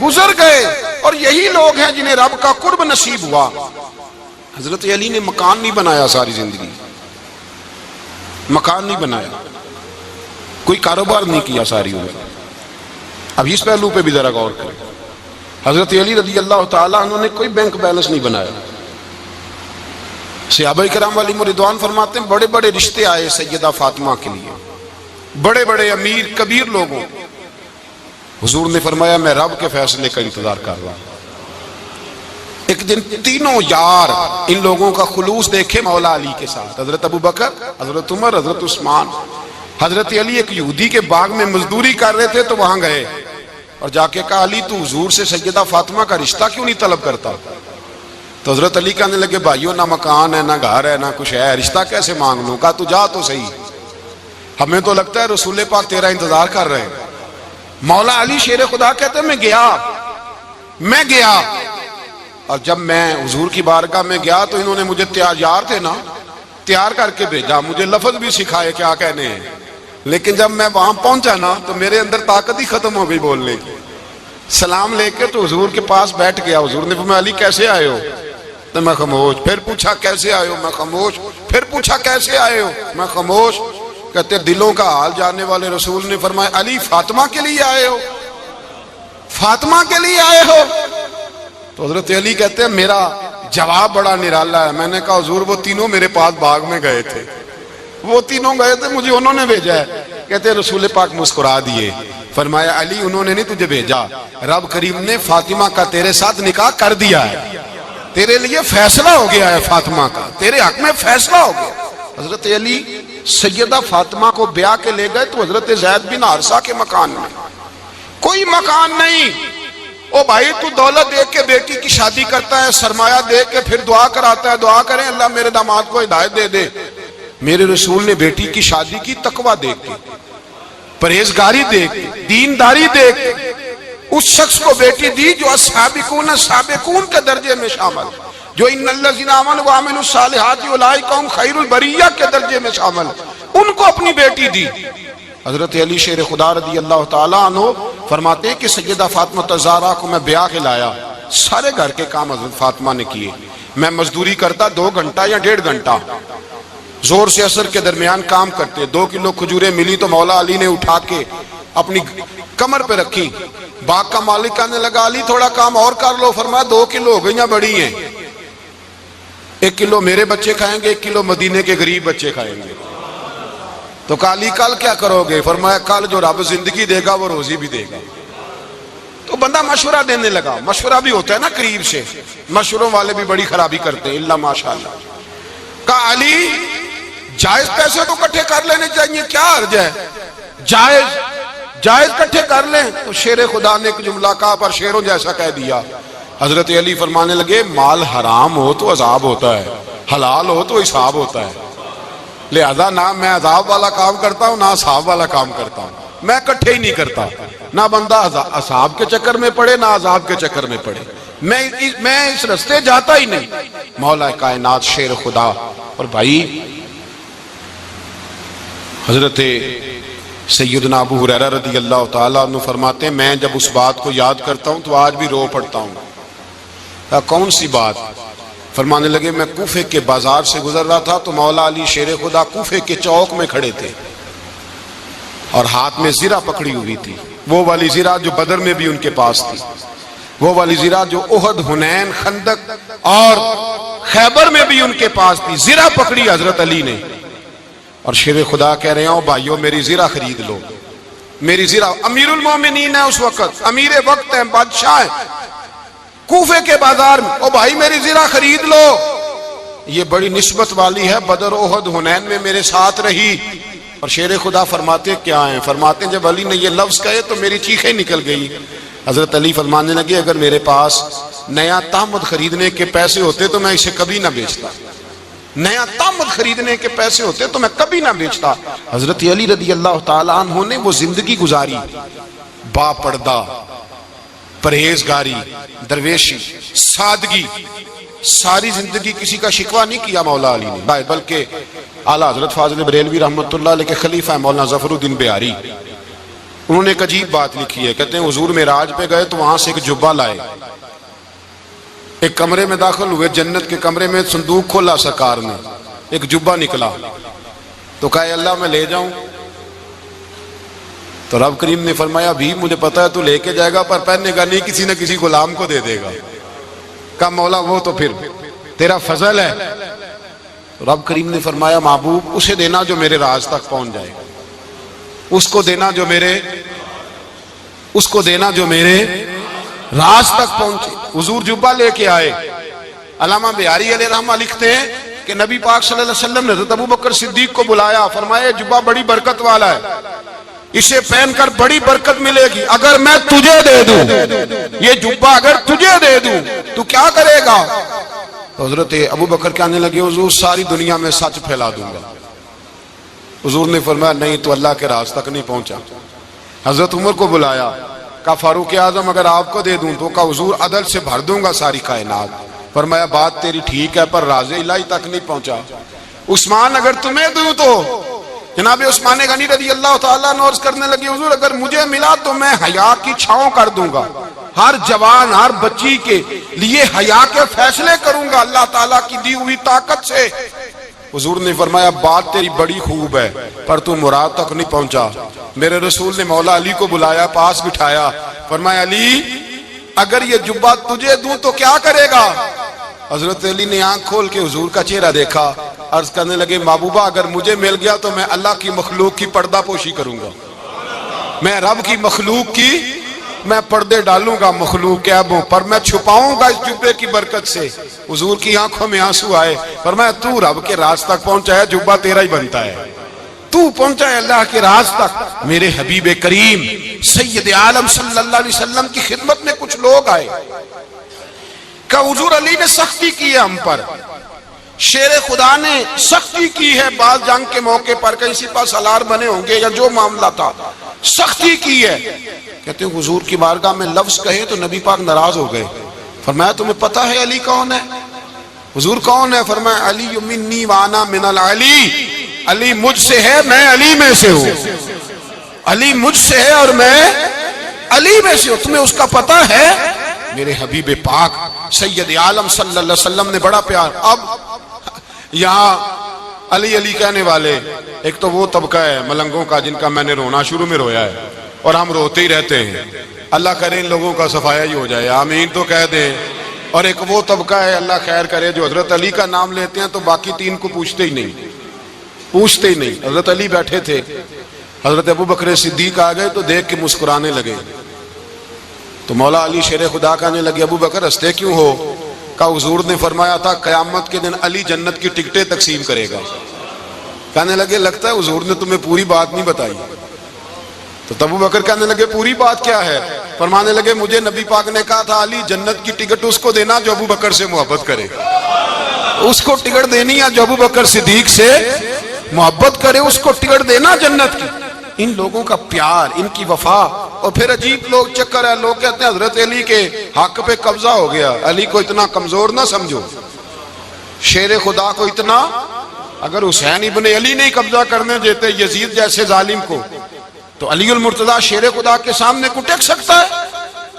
گزر گئے, اور یہی لوگ ہیں جنہیں رب کا قرب نصیب ہوا. حضرت علی نے مکان نہیں بنایا ساری زندگی, مکان نہیں بنایا, کوئی کاروبار نہیں کیا ساری عمر. اب اس پہلو پہ بھی ذرا غور کریں. حضرت علی رضی اللہ تعالیٰ عنہ نے کوئی بینک بیلنس نہیں بنایا. صحابہ کرام علیہم رضوان فرماتے ہیں بڑے بڑے رشتے آئے سیدہ فاطمہ کے لیے, بڑے بڑے امیر کبیر لوگوں. حضور نے فرمایا میں رب کے فیصلے کا انتظار کر رہا ہوں. ایک دن تینوں یار ان لوگوں کا خلوص دیکھے مولا علی کے ساتھ, حضرت ابو بکر, حضرت عمر, حضرت عثمان. حضرت علی ایک یہودی کے باغ میں مزدوری کر رہے تھے تو وہاں گئے اور جا کے کہا علی تو حضور سے سیدہ فاطمہ کا رشتہ کیوں نہیں طلب کرتا؟ تو حضرت علی کہنے لگے بھائیو نہ مکان ہے نہ گھر ہے نہ کچھ ہے, رشتہ کیسے مانگ لوں؟ کہا تو جا تو صحیح, ہمیں تو لگتا ہے رسول پاک تیرا انتظار کر رہے ہیں. مولا علی شیر خدا کہتے ہیں میں گیا اور جب میں حضور کی بارگاہ میں گیا تو انہوں نے مجھے یار تھے نا تیار کر کے بھیجا, مجھے لفظ بھی سکھائے کیا کہنے ہیں, لیکن جب میں وہاں پہنچا نا تو میرے اندر طاقت ہی ختم ہو گئی بولنے کی. سلام لے کے تو حضور کے پاس بیٹھ گیا. حضور نے فرمایا علی کیسے آئے ہو؟ تو میں خاموش. پھر پوچھا کیسے آئے ہو؟ میں خاموش. پھر پوچھا کیسے آئے ہو؟ میں خاموش. کہتے دلوں کا حال جاننے والے رسول نے فرمایا علی فاطمہ کے لیے آئے ہو؟ فاطمہ کے لیے آئے ہو؟ تو حضرت علی کہتے ہیں میرا جواب بڑا نرالا ہے. میں نے کہا حضور وہ تینوں میرے پاس باغ میں گئے تھے, وہ تینوں گئے تھے, مجھے انہوں نے بھیجا ہے. کہتے ہیں رسول پاک مسکرا دیے, فرمایا علی انہوں نے نہیں تجھے بھیجا, رب کریم نے فاطمہ کا تیرے ساتھ نکاح کر دیا ہے, تیرے لیے فیصلہ ہو گیا ہے فاطمہ کا, تیرے حق میں فیصلہ ہو گیا. حضرت علی سیدہ فاطمہ کو بیاہ کے لے گئے تو حضرت زید بن حارثہ کے مکان میں کوئی مکان نہیں. او بھائی تو دولت دے کے بیٹی کی شادی کرتا ہے, سرمایہ دے کے پھر دعا کراتا ہے, دعا کریں اللہ میرے داماد کو ہدایت دے دے. میرے رسول نے بیٹی کی شادی کی تقوی دیکھ کے, پرہیزگاری دیکھ کے، دینداری دیکھ کے اس شخص کو بیٹی دی جو السابقون السابقون کے درجے میں شامل، جو ان الذین آمنوا وعملوا الصالحات اولئک هم خیر البریہ کے درجے میں شامل، ان کو اپنی بیٹی دی۔ حضرت علی شیر خدا رضی اللہ تعالیٰ عنہ فرماتے ہیں کہ سیدہ فاطمہ الزہرا کو میں بیاہ کے لایا، سارے گھر کے کام حضرت فاطمہ نے کیے، میں مزدوری کرتا 2 گھنٹہ یا 1.5 گھنٹہ، زور سے عصر کے درمیان کام کرتے، 2 کلو کھجوریں ملی تو مولا علی نے اٹھا کے اپنی کمر پہ رکھی، باغ کا مالک کہنے لگا علی تھوڑا کام اور کر لو، فرمایا 2 کلو ہو گئیں بڑی ہیں، 1 کلو میرے بچے کھائیں گے، 1 کلو مدینے کے غریب بچے کھائیں گے۔ تو علی کل کیا کرو گے؟ فرمایا کل جو رب زندگی دے گا وہ روزی بھی دے گا۔ تو بندہ مشورہ دینے لگا، مشورہ بھی ہوتا ہے نا قریب سے، مشوروں والے بھی بڑی خرابی کرتے ہیں، اللہ ماشاءاللہ۔ کہا علی جائز پیسے تو کٹھے کر لینے چاہیے، کیا عرض ہے، جائز کٹھے کر لیں۔ تو شیر خدا نے ایک جملہ کہا پر شیروں جیسا کہہ دیا۔ حضرت علی فرمانے لگے مال حرام ہو تو عذاب ہوتا ہے، حلال ہو تو حساب ہوتا ہے، لہذا نہ میں عذاب والا کام کرتا ہوں نہ حساب والا کام کرتا ہوں، میں کٹھے ہی نہیں کرتا، نہ بندہ حساب کے چکر میں پڑے نہ عذاب کے چکر میں پڑے، میں اس رستے جاتا ہی نہیں۔ مولا کائنات شیر خدا۔ اور بھائی حضرت سیدنا ابو ہریرہ رضی اللہ تعالیٰ عنہ فرماتے ہیں میں جب اس بات کو یاد کرتا ہوں تو آج بھی رو پڑتا ہوں۔ کون سی بات؟ فرمانے لگے میں کوفے کے بازار سے گزر رہا تھا تو مولا علی شیر خدا کوفے کے چوک میں کھڑے تھے اور ہاتھ میں زرہ پکڑی ہوئی تھی، وہ والی زرہ جو بدر میں بھی ان کے پاس تھی، وہ والی زرہ جو احد، حنین، خندق اور خیبر میں بھی ان کے پاس تھی، زرہ پکڑی حضرت علی نے۔ اور شیر خدا کہہ رہے ہیں بھائیو میری زرہ خرید لو، میری زرہ، امیر المومنین ہے اس وقت، امیر وقت ہے، بادشاہ ہے کوفے کے بازار میں، او بھائی میری زرہ خرید لو، یہ بڑی نسبت والی ہے، بدر، احد، حنین میں میرے ساتھ رہی۔ اور شیر خدا فرماتے کیا ہیں؟ فرماتے ہیں جب علی نے یہ لفظ کہے تو میری چیخیں نکل گئی۔ حضرت علی فرمانے لگے اگر میرے پاس نیا تامد خریدنے کے پیسے ہوتے تو میں اسے کبھی نہ بیچتا، نیا تامد خریدنے کے پیسے ہوتے تو میں کبھی نہ بیچتا۔ حضرت علی رضی اللہ تعالیٰ عنہ نے وہ زندگی گزاری، با پردہ، پرہیزگاری، درویشی، سادگی، ساری زندگی کسی کا شکوہ نہیں کیا مولا علی نے، بلکہ اعلیٰ حضرت فاضل بریلوی رحمۃ اللہ علیہ کے خلیفہ مولانا ظفر الدین بہاری، انہوں نے ایک عجیب بات لکھی ہے، کہتے ہیں حضور معراج پہ گئے تو وہاں سے ایک جبہ لائے، ایک کمرے میں داخل ہوئے، جنت کے کمرے میں صندوق کھولا سرکار نے، ایک جبہ نکلا تو کہا اللہ میں لے جاؤں؟ تو رب کریم نے فرمایا بھی مجھے پتا ہے تو لے کے جائے گا پر پہننے گا نہیں، کسی نہ کسی غلام کو دے دے گا۔ کہا مولا وہ تو پھر تیرا فضل ہے۔ رب کریم نے فرمایا محبوب اسے دینا جو میرے راز تک پہنچ جائے، اس کو دینا جو میرے راز تک پہنچے۔ حضور جبہ لے کے آئے۔ علامہ بہاری علیہ رحمہ لکھتے ہیں کہ نبی پاک صلی اللہ علیہ وسلم نے حضرت ابوبکر صدیق کو بلایا، فرمایا جبہ بڑی برکت والا ہے، اسے پہن کر بڑی برکت ملے گی، اگر میں تجھے دے دوں یہ جبہ، اگر تجھے دے دوں تو کیا کرے گا؟ حضرت ابوبکر کہنے لگے حضور ساری دنیا میں سچ پھیلا دوں گا۔ حضور نے فرمایا نہیں تو اللہ کے راز تک نہیں پہنچا۔ حضرت عمر کو بلایا، کہا فاروق اعظم اگر آپ کو دے دوں تو کہا حضور عدل سے بھر دوں گا ساری کائنات۔ فرمایا بات تیری ٹھیک ہے پر راز الہی تک نہیں پہنچا۔ عثمان اگر تمہیں دوں تو جناب عثمان غنی رضی اللہ تعالیٰ عنہ عرض کرنے لگے حضور اگر مجھے ملا تو میں حیا کی چھاؤں کر دوں گا، ہر جوان ہر بچی کے لیے حیا کے فیصلے کروں گا اللہ تعالیٰ کی دی ہوئی طاقت سے۔ حضور نے فرمایا بات تیری بڑی خوب ہے پر تو مراد تک نہیں پہنچا۔ میرے رسول نے مولا علی کو بلایا، پاس بٹھایا، فرمایا علی اگر یہ جبہ تجھے دوں تو کیا کرے گا؟ حضرت علی نے آنکھ کھول کے حضور کا چہرہ دیکھا، عرض کرنے لگے محبوبہ اگر مجھے مل گیا تو میں اللہ کی مخلوق کی پردہ پوشی کروں گا، میں رب کی مخلوق کی میں پردے ڈالوں گا مخلوق کے عیبوں پر، میں چھپاؤں گا اس جبے کی برکت سے۔ حضور کی آنکھوں میں آنسو آئے، فرمایا تو رب کے راز تک پہنچا ہے، جبہ تیرا ہی بنتا ہے، تو پہنچا ہے اللہ کے راز تک۔ میرے حبیب کریم سید عالم صلی اللہ علیہ وسلم کی خدمت میں کچھ لوگ آئے کہ حضور علی نے سختی کی ہے ہم پر، شیر خدا نے سختی کی ہے بعض جنگ کے موقع پر، کہیں سپہ سالار بنے ہوں گے یا جو معاملہ تھا، سختی کی ہے. کہتے ہیں حضور کی بارگاہ میں لفظ کہے تو نبی پاک ناراض ہو گئے. فرمایا تمہیں پتہ ہے علی کون ہے؟ حضور کون ہے؟ فرمایا علی منی وانا من العلی، علی مجھ سے ہے، میں علی میں سے ہوں. علی مجھ سے ہے اور میں علی میں سے ہوں. تمہیں اس کا پتہ ہے؟ میرے حبیب پاک سید عالم صلی اللہ علیہ وسلم نے بڑا پیار. اب یہاں علی علی کہنے والے ایک تو وہ طبقہ ہے ملنگوں کا جن کا میں نے رونا شروع میں رویا ہے اور ہم روتے ہی رہتے ہیں. اللہ کرے ان لوگوں کا صفایا ہی ہو جائے، آمین تو کہہ دیں. اور ایک وہ طبقہ ہے اللہ خیر کرے جو حضرت علی کا نام لیتے ہیں تو باقی تین کو پوچھتے ہی نہیں. حضرت علی بیٹھے تھے، حضرت ابو بکر صدیق آ گئے تو دیکھ کے مسکرانے لگے. تو مولا علی شیر خدا کہنے لگے ابو بکر ہنستے کیوں ہو؟ کہا حضور نے فرمایا تھا قیامت کے دن علی جنت کی ٹکٹیں تقسیم کرے گا. کہنے لگے لگتا ہے حضور نے تمہیں پوری بات نہیں بتائی. تو ابو بکر کہنے لگے پوری بات کیا ہے؟ فرمانے لگے مجھے نبی پاک نے کہا تھا علی جنت کی ٹکٹ اس کو دینا جو ابو بکر سے محبت کرے. اس کو ٹکٹ دینی ہے جو ابو بکر صدیق سے محبت کرے، اس کو ٹکٹ دینا جنت کی. ان لوگوں کا پیار، ان کی وفا. اور پھر عجیب لوگ چکر ہے، لوگ کہتے ہیں حضرت علی کے حق پہ قبضہ ہو گیا. علی کو اتنا کمزور نہ سمجھو، شیر خدا کو اتنا. اگر حسین ابن علی نہیں قبضہ کرنے دیتے یزید جیسے ظالم کو تو علی المرتضیٰ شیر خدا کے سامنے کو ٹک سکتا ہے؟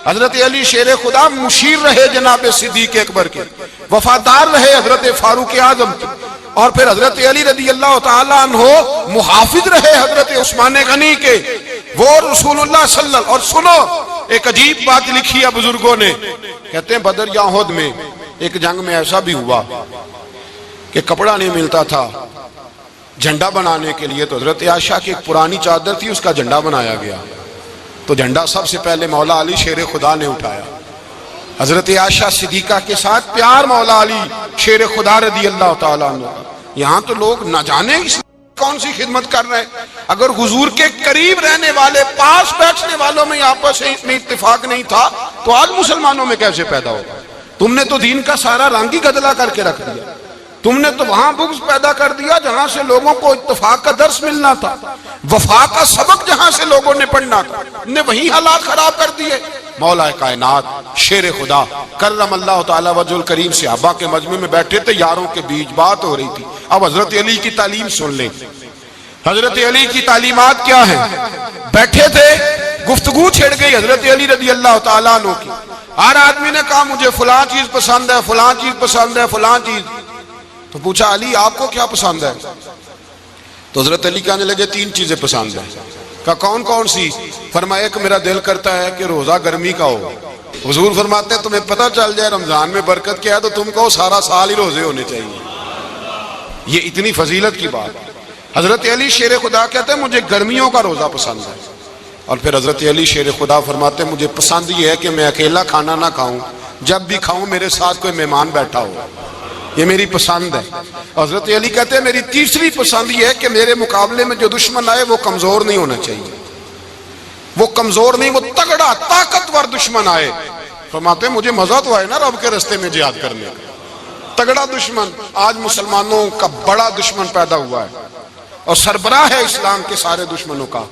حضرت علی شیر خدا مشیر رہے جناب صدیق اکبر کے، وفادار رہے حضرت فاروق اعظم کے، اور پھر حضرت علی رضی اللہ تعالیٰ عنہ محافظ رہے حضرت عثمان غنی کے. وہ رسول اللہ صلی اللہ. اور سنو ایک عجیب بات لکھی ہے بزرگوں نے، کہتے ہیں بدر یا احد میں ایک جنگ میں ایسا بھی ہوا کہ کپڑا نہیں ملتا تھا جھنڈا بنانے کے لیے، تو حضرت عائشہ کی ایک پرانی چادر تھی اس کا جھنڈا بنایا گیا. تو جھنڈا سب سے پہلے مولا علی شیر خدا نے اٹھایا. حضرت عائشہ صدیقہ کے ساتھ پیار مولا علی شیر خدا رضی اللہ تعالیٰ عنہ. یہاں تو لوگ نہ جانے اس کون سی خدمت کر رہے ہیں. اگر حضور کے قریب رہنے والے پاس بیٹھنے والوں میں آپس میں اتفاق نہیں تھا تو آج مسلمانوں میں کیسے پیدا ہوگا؟ تم نے تو دین کا سارا رنگ ہی گدلا کر کے رکھ دیا. تم نے تو وہاں بغض پیدا کر دیا جہاں سے لوگوں کو اتفاق کا درس ملنا تھا، وفا کا سبق جہاں سے لوگوں نے پڑھنا تھا، نے وہی حالات خراب کر دیے. مولا کائنات شیر خدا کرم اللہ تعالیٰ وجہ الکریم صحابہ کے مجمع میں بیٹھے تھے، یاروں کے بیچ بات ہو رہی تھی. اب حضرت علی کی تعلیم سن لیں. حضرت علی کی تعلیمات کیا ہیں؟ بیٹھے تھے، گفتگو چھڑ گئی حضرت علی رضی اللہ تعالیٰ عنہ کی. ہر آدمی نے کہا مجھے فلاں چیز پسند ہے، فلاں چیز پسند ہے، فلاں چیز. تو پوچھا علی آپ کو کیا پسند ہے؟ تو حضرت علی کہنے لگے تین چیزیں پسند ہیں. کہا کون کون سی؟ فرمایا کہ میرا دل کرتا ہے کہ روزہ گرمی کا ہو. حضور فرماتے ہیں تمہیں پتہ چل جائے رمضان میں برکت کیا ہے تو تم کہو سارا سال ہی روزے ہونے چاہیے. یہ اتنی فضیلت کی بات. حضرت علی شیر خدا کہتے ہیں مجھے گرمیوں کا روزہ پسند ہے. اور پھر حضرت علی شیر خدا فرماتے ہیں مجھے پسند یہ ہے کہ میں اکیلا کھانا نہ کھاؤں، جب بھی کھاؤں میرے ساتھ کوئی مہمان بیٹھا ہو، یہ میری پسند ہے. حضرت علی کہتے ہیں میری تیسری پسند یہ ہے کہ میرے مقابلے میں جو دشمن آئے وہ کمزور نہیں ہونا چاہیے، وہ کمزور نہیں، وہ تگڑا طاقتور دشمن آئے. فرماتے ہیں مجھے مزہ تو آئے نا رب کے رستے میں جہاد کرنے کا. تگڑا دشمن، آج مسلمانوں کا بڑا دشمن پیدا ہوا ہے اور سربراہ ہے اسلام کے سارے دشمنوں کا،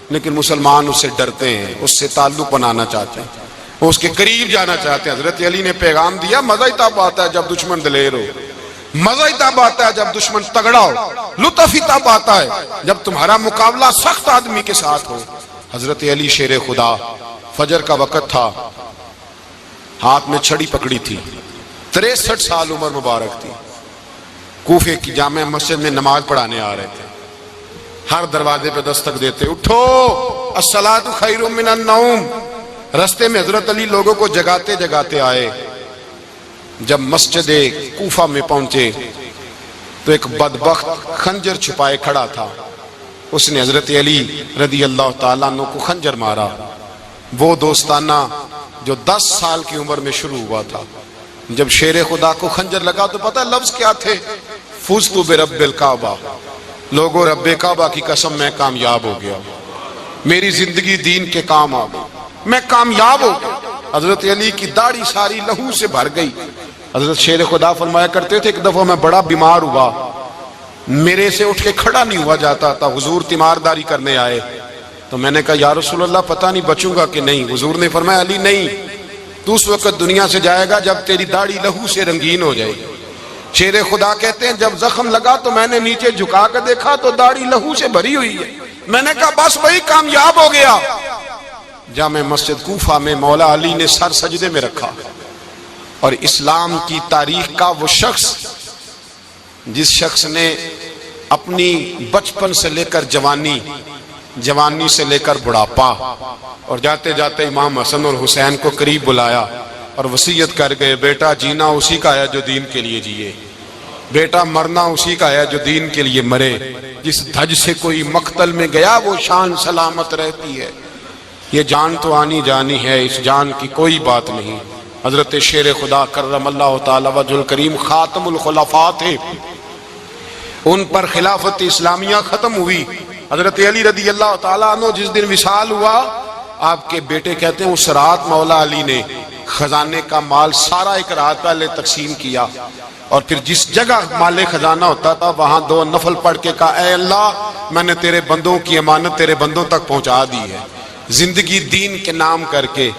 لیکن مسلمان اس سے ڈرتے ہیں، اس سے تعلق بنانا چاہتے ہیں، وہ اس کے قریب جانا چاہتے ہیں. حضرت علی نے پیغام دیا مزہ ہی تب آتا ہے جب دشمن دلیر ہو، مزہ ہی تب آتا ہے جب دشمن تگڑا ہو، لطف ہی تب آتا ہے جب تمہارا مقابلہ سخت آدمی کے ساتھ ہو. حضرت علی شیر خدا، فجر کا وقت تھا، ہاتھ میں چھڑی پکڑی تھی، 63 سال عمر مبارک تھی. کوفے کی جامع مسجد میں نماز پڑھانے آ رہے تھے. ہر دروازے پہ دستک دیتے اٹھو الصلاۃ خیر من النوم. رستے میں حضرت علی لوگوں کو جگاتے جگاتے آئے. جب مسجد کوفہ میں پہنچے تو ایک بدبخت خنجر چھپائے کھڑا تھا. اس نے حضرت علی رضی اللہ تعالیٰ عنہ کو خنجر مارا. وہ دوستانہ جو 10 سال کی عمر میں شروع ہوا تھا. جب شیر خدا کو خنجر لگا تو پتہ لفظ کیا تھے؟ فزت برب الکعبہ. لوگوں رب کعبہ کی قسم میں کامیاب ہو گیا، میری زندگی دین کے کام آ گئی، میں کامیاب ہو گیا. حضرت علی کی داڑھی ساری لہو سے بھر گئی، حضرت شیر خدا فرمایا کرتے تھے ایک دفعہ میں بڑا بیمار ہوا، میرے سے اٹھ کے کھڑا نہیں ہوا جاتا تھا، حضور تیمارداری کرنے آئے تو میں نے کہا یا رسول اللہ پتہ نہیں بچوں گا کہ نہیں۔ حضور نے فرمایا علی نہیں، تو اس وقت دنیا سے جائے گا جب تیری داڑھی لہو سے رنگین ہو جائے گی۔ شیر خدا کہتے ہیں جب زخم لگا تو میں نے نیچے جھکا کر دیکھا تو داڑھی لہو سے بھری ہوئی ہے، میں نے کہا بس وہی کامیاب ہو گیا۔ جامع مسجد کوفہ میں مولا علی نے سر سجدے میں رکھا، اور اسلام کی تاریخ کا وہ شخص جس شخص نے اپنی بچپن سے لے کر جوانی سے لے کر بڑھاپا، اور جاتے جاتے امام حسن اور حسین کو قریب بلایا اور وصیت کر گئے بیٹا جینا اسی کا ہے جو دین کے لیے جیے، بیٹا مرنا اسی کا ہے جو دین کے لیے مرے، جس دھج سے کوئی مقتل میں گیا وہ شان سلامت رہتی ہے، یہ جان تو آنی جانی ہے، اس جان کی کوئی بات نہیں۔ حضرت شیر خدا کرم اللہ تعالی وجہ الکریم خاتم الخلفاء تھے، ان پر خلافت اسلامیہ ختم ہوئی۔ حضرت علی رضی اللہ تعالیٰ عنہ جس دن وصال ہوا، آپ کے بیٹے کہتے ہیں اس رات مولا علی نے خزانے کا مال سارا ایک رات پہلے تقسیم کیا، اور پھر جس جگہ مال خزانہ ہوتا تھا وہاں 2 نفل پڑھ کے کہا اے اللہ میں نے تیرے بندوں کی امانت تیرے بندوں تک پہنچا دی ہے۔ زندگی دین کے نام کر کے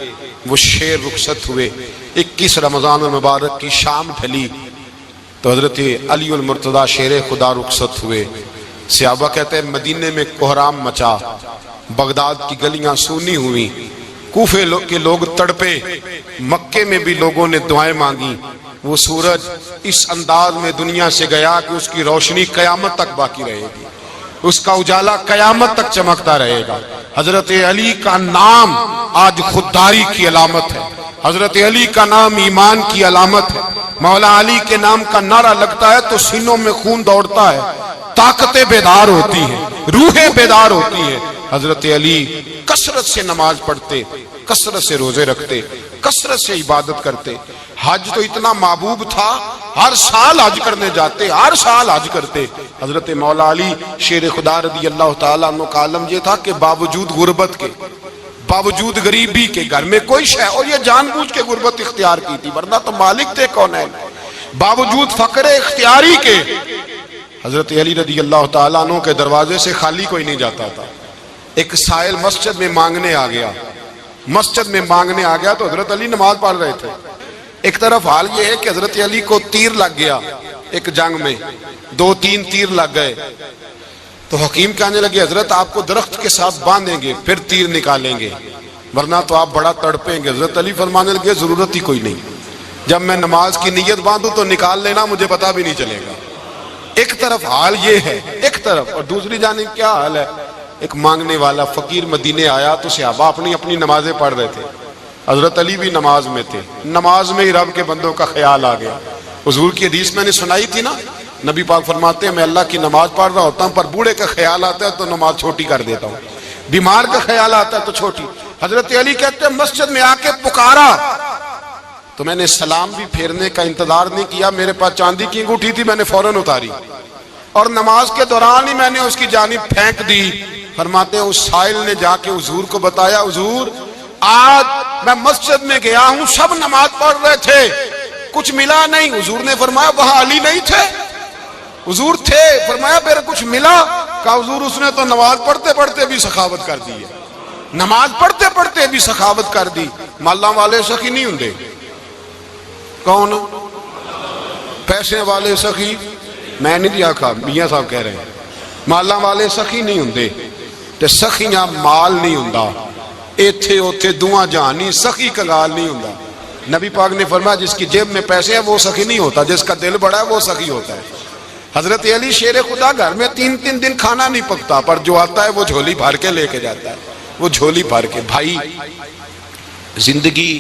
وہ شیر رخصت ہوئے۔ 21 رمضان المبارک کی شام ڈھلی تو حضرت علی المرتضی شیر خدا رخصت ہوئے۔ صحابہ کہتے ہیں مدینے میں کوہرام مچا، بغداد کی گلیاں سونی ہوئی، کوفے کے لوگ تڑپے، مکے میں بھی لوگوں نے دعائیں مانگی۔ وہ سورج اس انداز میں دنیا سے گیا کہ اس کی روشنی قیامت تک باقی رہے گی، اس کا اجالا قیامت تک چمکتا رہے گا۔ حضرت علی کا نام آج خودداری کی علامت ہے، حضرت علی کا نام ایمان کی علامت ہے۔ مولا علی کے نام کا نعرہ لگتا ہے تو سینوں میں خون دوڑتا ہے، طاقتیں بیدار ہوتی ہیں، روحیں بیدار ہوتی ہیں۔ حضرت علی کثرت سے نماز پڑھتے، کثرت سے روزے رکھتے، کثرت سے عبادت کرتے۔ حج تو اتنا محبوب تھا، ہر سال حج کرنے جاتے، ہر سال حج کرتے۔ حضرت مولا علی شیر خدا رضی اللہ تعالیٰ عنہ کا عالم یہ تھا کہ باوجود غربت کے، باوجود غریبی کے، گھر میں کوئی شے، اور یہ جان بوجھ کے غربت اختیار کی تھی ورنہ تو مالک تھے کونین، باوجود فقر اختیاری کے حضرت علی رضی اللہ تعالیٰ عنہ کے دروازے سے خالی کوئی نہیں جاتا تھا۔ ایک سائل مسجد میں مانگنے آ گیا، مسجد میں مانگنے آ گیا تو حضرت علی نماز پڑھ رہے تھے۔ ایک طرف حال یہ ہے کہ حضرت علی کو تیر لگ گیا، ایک جنگ میں 2-3 تیر لگ گئے تو حکیم کہنے لگے حضرت آپ کو درخت کے ساتھ باندھیں گے پھر تیر نکالیں گے ورنہ تو آپ بڑا تڑپیں گے۔ حضرت علی فرمانے لگے ضرورت ہی کوئی نہیں، جب میں نماز کی نیت باندھوں تو نکال لینا، مجھے پتا بھی نہیں چلے گا۔ ایک طرف حال یہ ہے، ایک طرف، اور دوسری جانب کیا حال ہے؟ ایک مانگنے والا فقیر مدینے آیا تو صحابہ اپنی اپنی نمازیں پڑھ رہے تھے، حضرت علی بھی نماز میں تھے، نماز میں ہی رب کے بندوں کا خیال آ گیا۔ حضور کی حدیث میں نے سنائی تھی نا، نبی پاک فرماتے ہیں میں اللہ کی نماز پڑھ رہا ہوتا ہوں پر بوڑھے کا خیال آتا ہے تو نماز چھوٹی کر دیتا ہوں، بیمار کا خیال آتا ہے تو چھوٹی۔ حضرت علی کہتے ہیں مسجد میں آ کے پکارا تو میں نے سلام بھی پھیرنے کا انتظار نہیں کیا، میرے پاس چاندی کی انگوٹھی تھی، میں نے فوراً اتاری اور نماز کے دوران ہی میں نے اس کی جانب پھینک دی۔ فرماتے ہیں اس سائل نے جا کے حضور کو بتایا حضور آج میں مسجد میں گیا ہوں، سب نماز پڑھ رہے تھے، کچھ ملا نہیں۔ حضور نے فرمایا وہاں علی نہیں تھے؟ حضور تھے۔ فرمایا پھر کچھ ملا؟ کہا حضور اس نے تو نماز پڑھتے پڑھتے بھی سخاوت کر دی ہے، نماز پڑھتے پڑھتے بھی سخاوت کر دی۔ مالاں والے سخی نہیں ہوندے، کون؟ پیسے والے سخی میں نہیں دیا کھا، میاں صاحب کہہ رہے ہیں مالاں والے سخی نہیں ہوندے، تے سخیاں مال نہیں ہوندا، ایتھے اوتھے دعا جہانی سخی کنگال نہیں ہوندا۔ نبی پاک نے فرمایا جس کی جیب میں پیسے ہیں وہ سخی نہیں ہوتا، جس کا دل بڑا ہے وہ سخی ہوتا ہے۔ حضرت علی شیر خدا گھر میں 3 دن کھانا نہیں پکتا پر جو آتا ہے وہ جھولی بھر کے لے کے جاتا ہے، وہ جھولی بھر کے۔ بھائی زندگی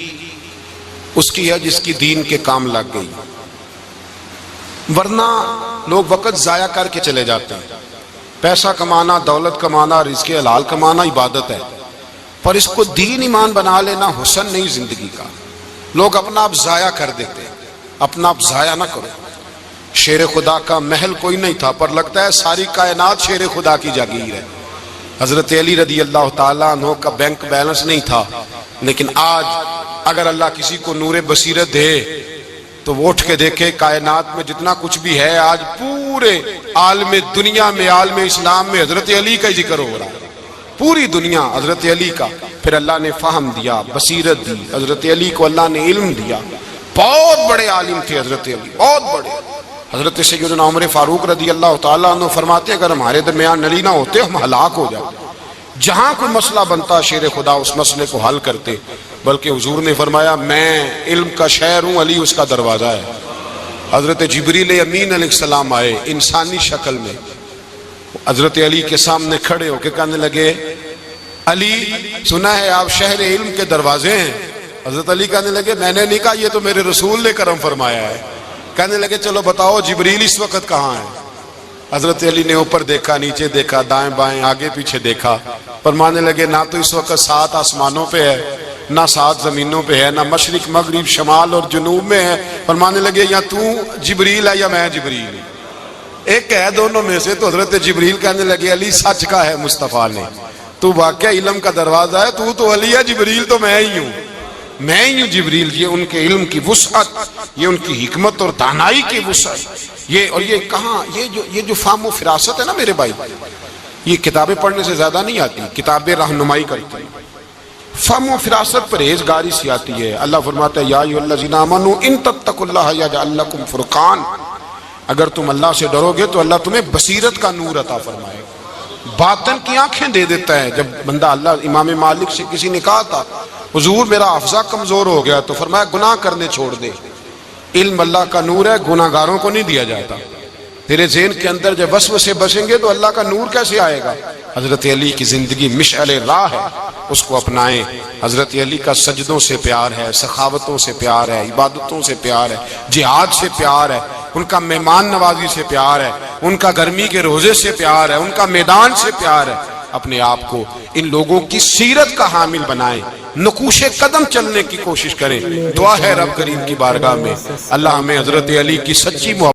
اس کی ہے جس کی دین کے کام لگ گئی، ورنہ لوگ وقت ضائع کر کے چلے جاتے ہیں۔ پیسہ کمانا، دولت کمانا، رزق حلال کمانا عبادت ہے، پر اس کو دین ایمان بنا لینا حسن نہیں زندگی کا۔ لوگ اپنا آپ ضائع کر دیتے ہیں، اپنا آپ ضائع نہ کرو۔ شیر خدا کا محل کوئی نہیں تھا پر لگتا ہے ساری کائنات شیر خدا کی جاگیر ہے۔ حضرت علی رضی اللہ تعالیٰ عنہ کا بینک بیلنس نہیں تھا، لیکن آج اگر اللہ کسی کو نور بصیرت دے تو وہ اٹھ کے دیکھے کائنات میں جتنا کچھ بھی ہے آج پورے عالم دنیا میں، عالم اسلام میں حضرت علی کا ہی ذکر ہو رہا ہے، پوری دنیا حضرت علی کا۔ پھر اللہ نے فہم دیا، بصیرت دی، حضرت علی کو اللہ نے علم دیا۔ بہت بڑے عالم تھے حضرت علی، بہت بڑے۔ حضرت سیدنا عمر فاروق رضی اللہ تعالیٰ عنہ فرماتے ہیں اگر ہمارے درمیان علی نہ ہوتے ہم ہلاک ہو جاتے، جہاں کوئی مسئلہ بنتا شیر خدا اس مسئلے کو حل کرتے، بلکہ حضور نے فرمایا میں علم کا شہر ہوں، علی اس کا دروازہ ہے۔ حضرت جبریل امین علیہ السلام آئے انسانی شکل میں، حضرت علی کے سامنے کھڑے ہو کے کہنے لگے علی سنا ہے آپ شہر علم کے دروازے ہیں۔ حضرت علی کہنے لگے میں نے نہیں کہا، یہ تو میرے رسول نے کرم فرمایا ہے۔ کہنے لگے چلو بتاؤ جبریل اس وقت کہاں ہے؟ حضرت علی نے اوپر دیکھا، نیچے دیکھا، دائیں بائیں آگے پیچھے دیکھا، فرمانے لگے نہ تو اس وقت 7 آسمانوں پہ ہے، نہ 7 زمینوں پہ ہے، نہ مشرق مغرب شمال اور جنوب میں ہے۔ فرمانے لگے یا تو جبریل ہے یا میں جبریل ہوں، ایک ہے دونوں میں سے۔ تو حضرت جبریل کہنے لگے علی سچ کا ہے مصطفیٰ نے، تو واقعہ علم کا دروازہ ہے، تو علی ہے، جبریل تو میں ہی ہوں، میں ہی ہوں جبریل۔ یہ ان کے علم کی وسعت، یہ ان کی حکمت اور دانائی کی وسعت، یہ کہاں یہ جو فہم و فراست ہے نا میرے بھائی، یہ کتابیں پڑھنے سے زیادہ نہیں آتی، کتابیں رہنمائی کرتی ہیں۔ فہم و فراست پرہیزگاری سے آتی ہے۔ اللہ فرماتا ہے یا ایھا الذین آمنوا ان تتقوا اللہ یجعل لکم فرقان، اگر تم اللہ سے ڈرو گے تو اللہ تمہیں بصیرت کا نور عطا فرمائے گا، باطن کی آنکھیں دے دیتا ہے۔ جب بندہ اللہ امام مالک سے کسی نے کہا تھا حضور میرا حافظہ کمزور ہو گیا، تو فرمایا گناہ کرنے چھوڑ دے، علم اللہ کا نور ہے، گناہ گاروں کو نہیں دیا جاتا۔ تیرے ذہن کے اندر جب وسوسے بسیں گے تو اللہ کا نور کیسے آئے گا؟ حضرت علی کی زندگی مشعل راہ ہے، اس کو اپنائیں۔ حضرت علی کا سجدوں سے پیار ہے، سخاوتوں سے پیار ہے، عبادتوں سے پیار ہے، جہاد سے پیار ہے، ان کا مہمان نوازی سے پیار ہے، ان کا گرمی کے روزے سے پیار ہے، ان کا میدان سے پیار ہے۔ اپنے آپ کو ان لوگوں کی سیرت کا حامل بنائیں، نقوش قدم چلنے کی کوشش کریں۔ دعا ہے رب کریم کی بارگاہ میں اللہ ہمیں حضرت علی کی سچی محبت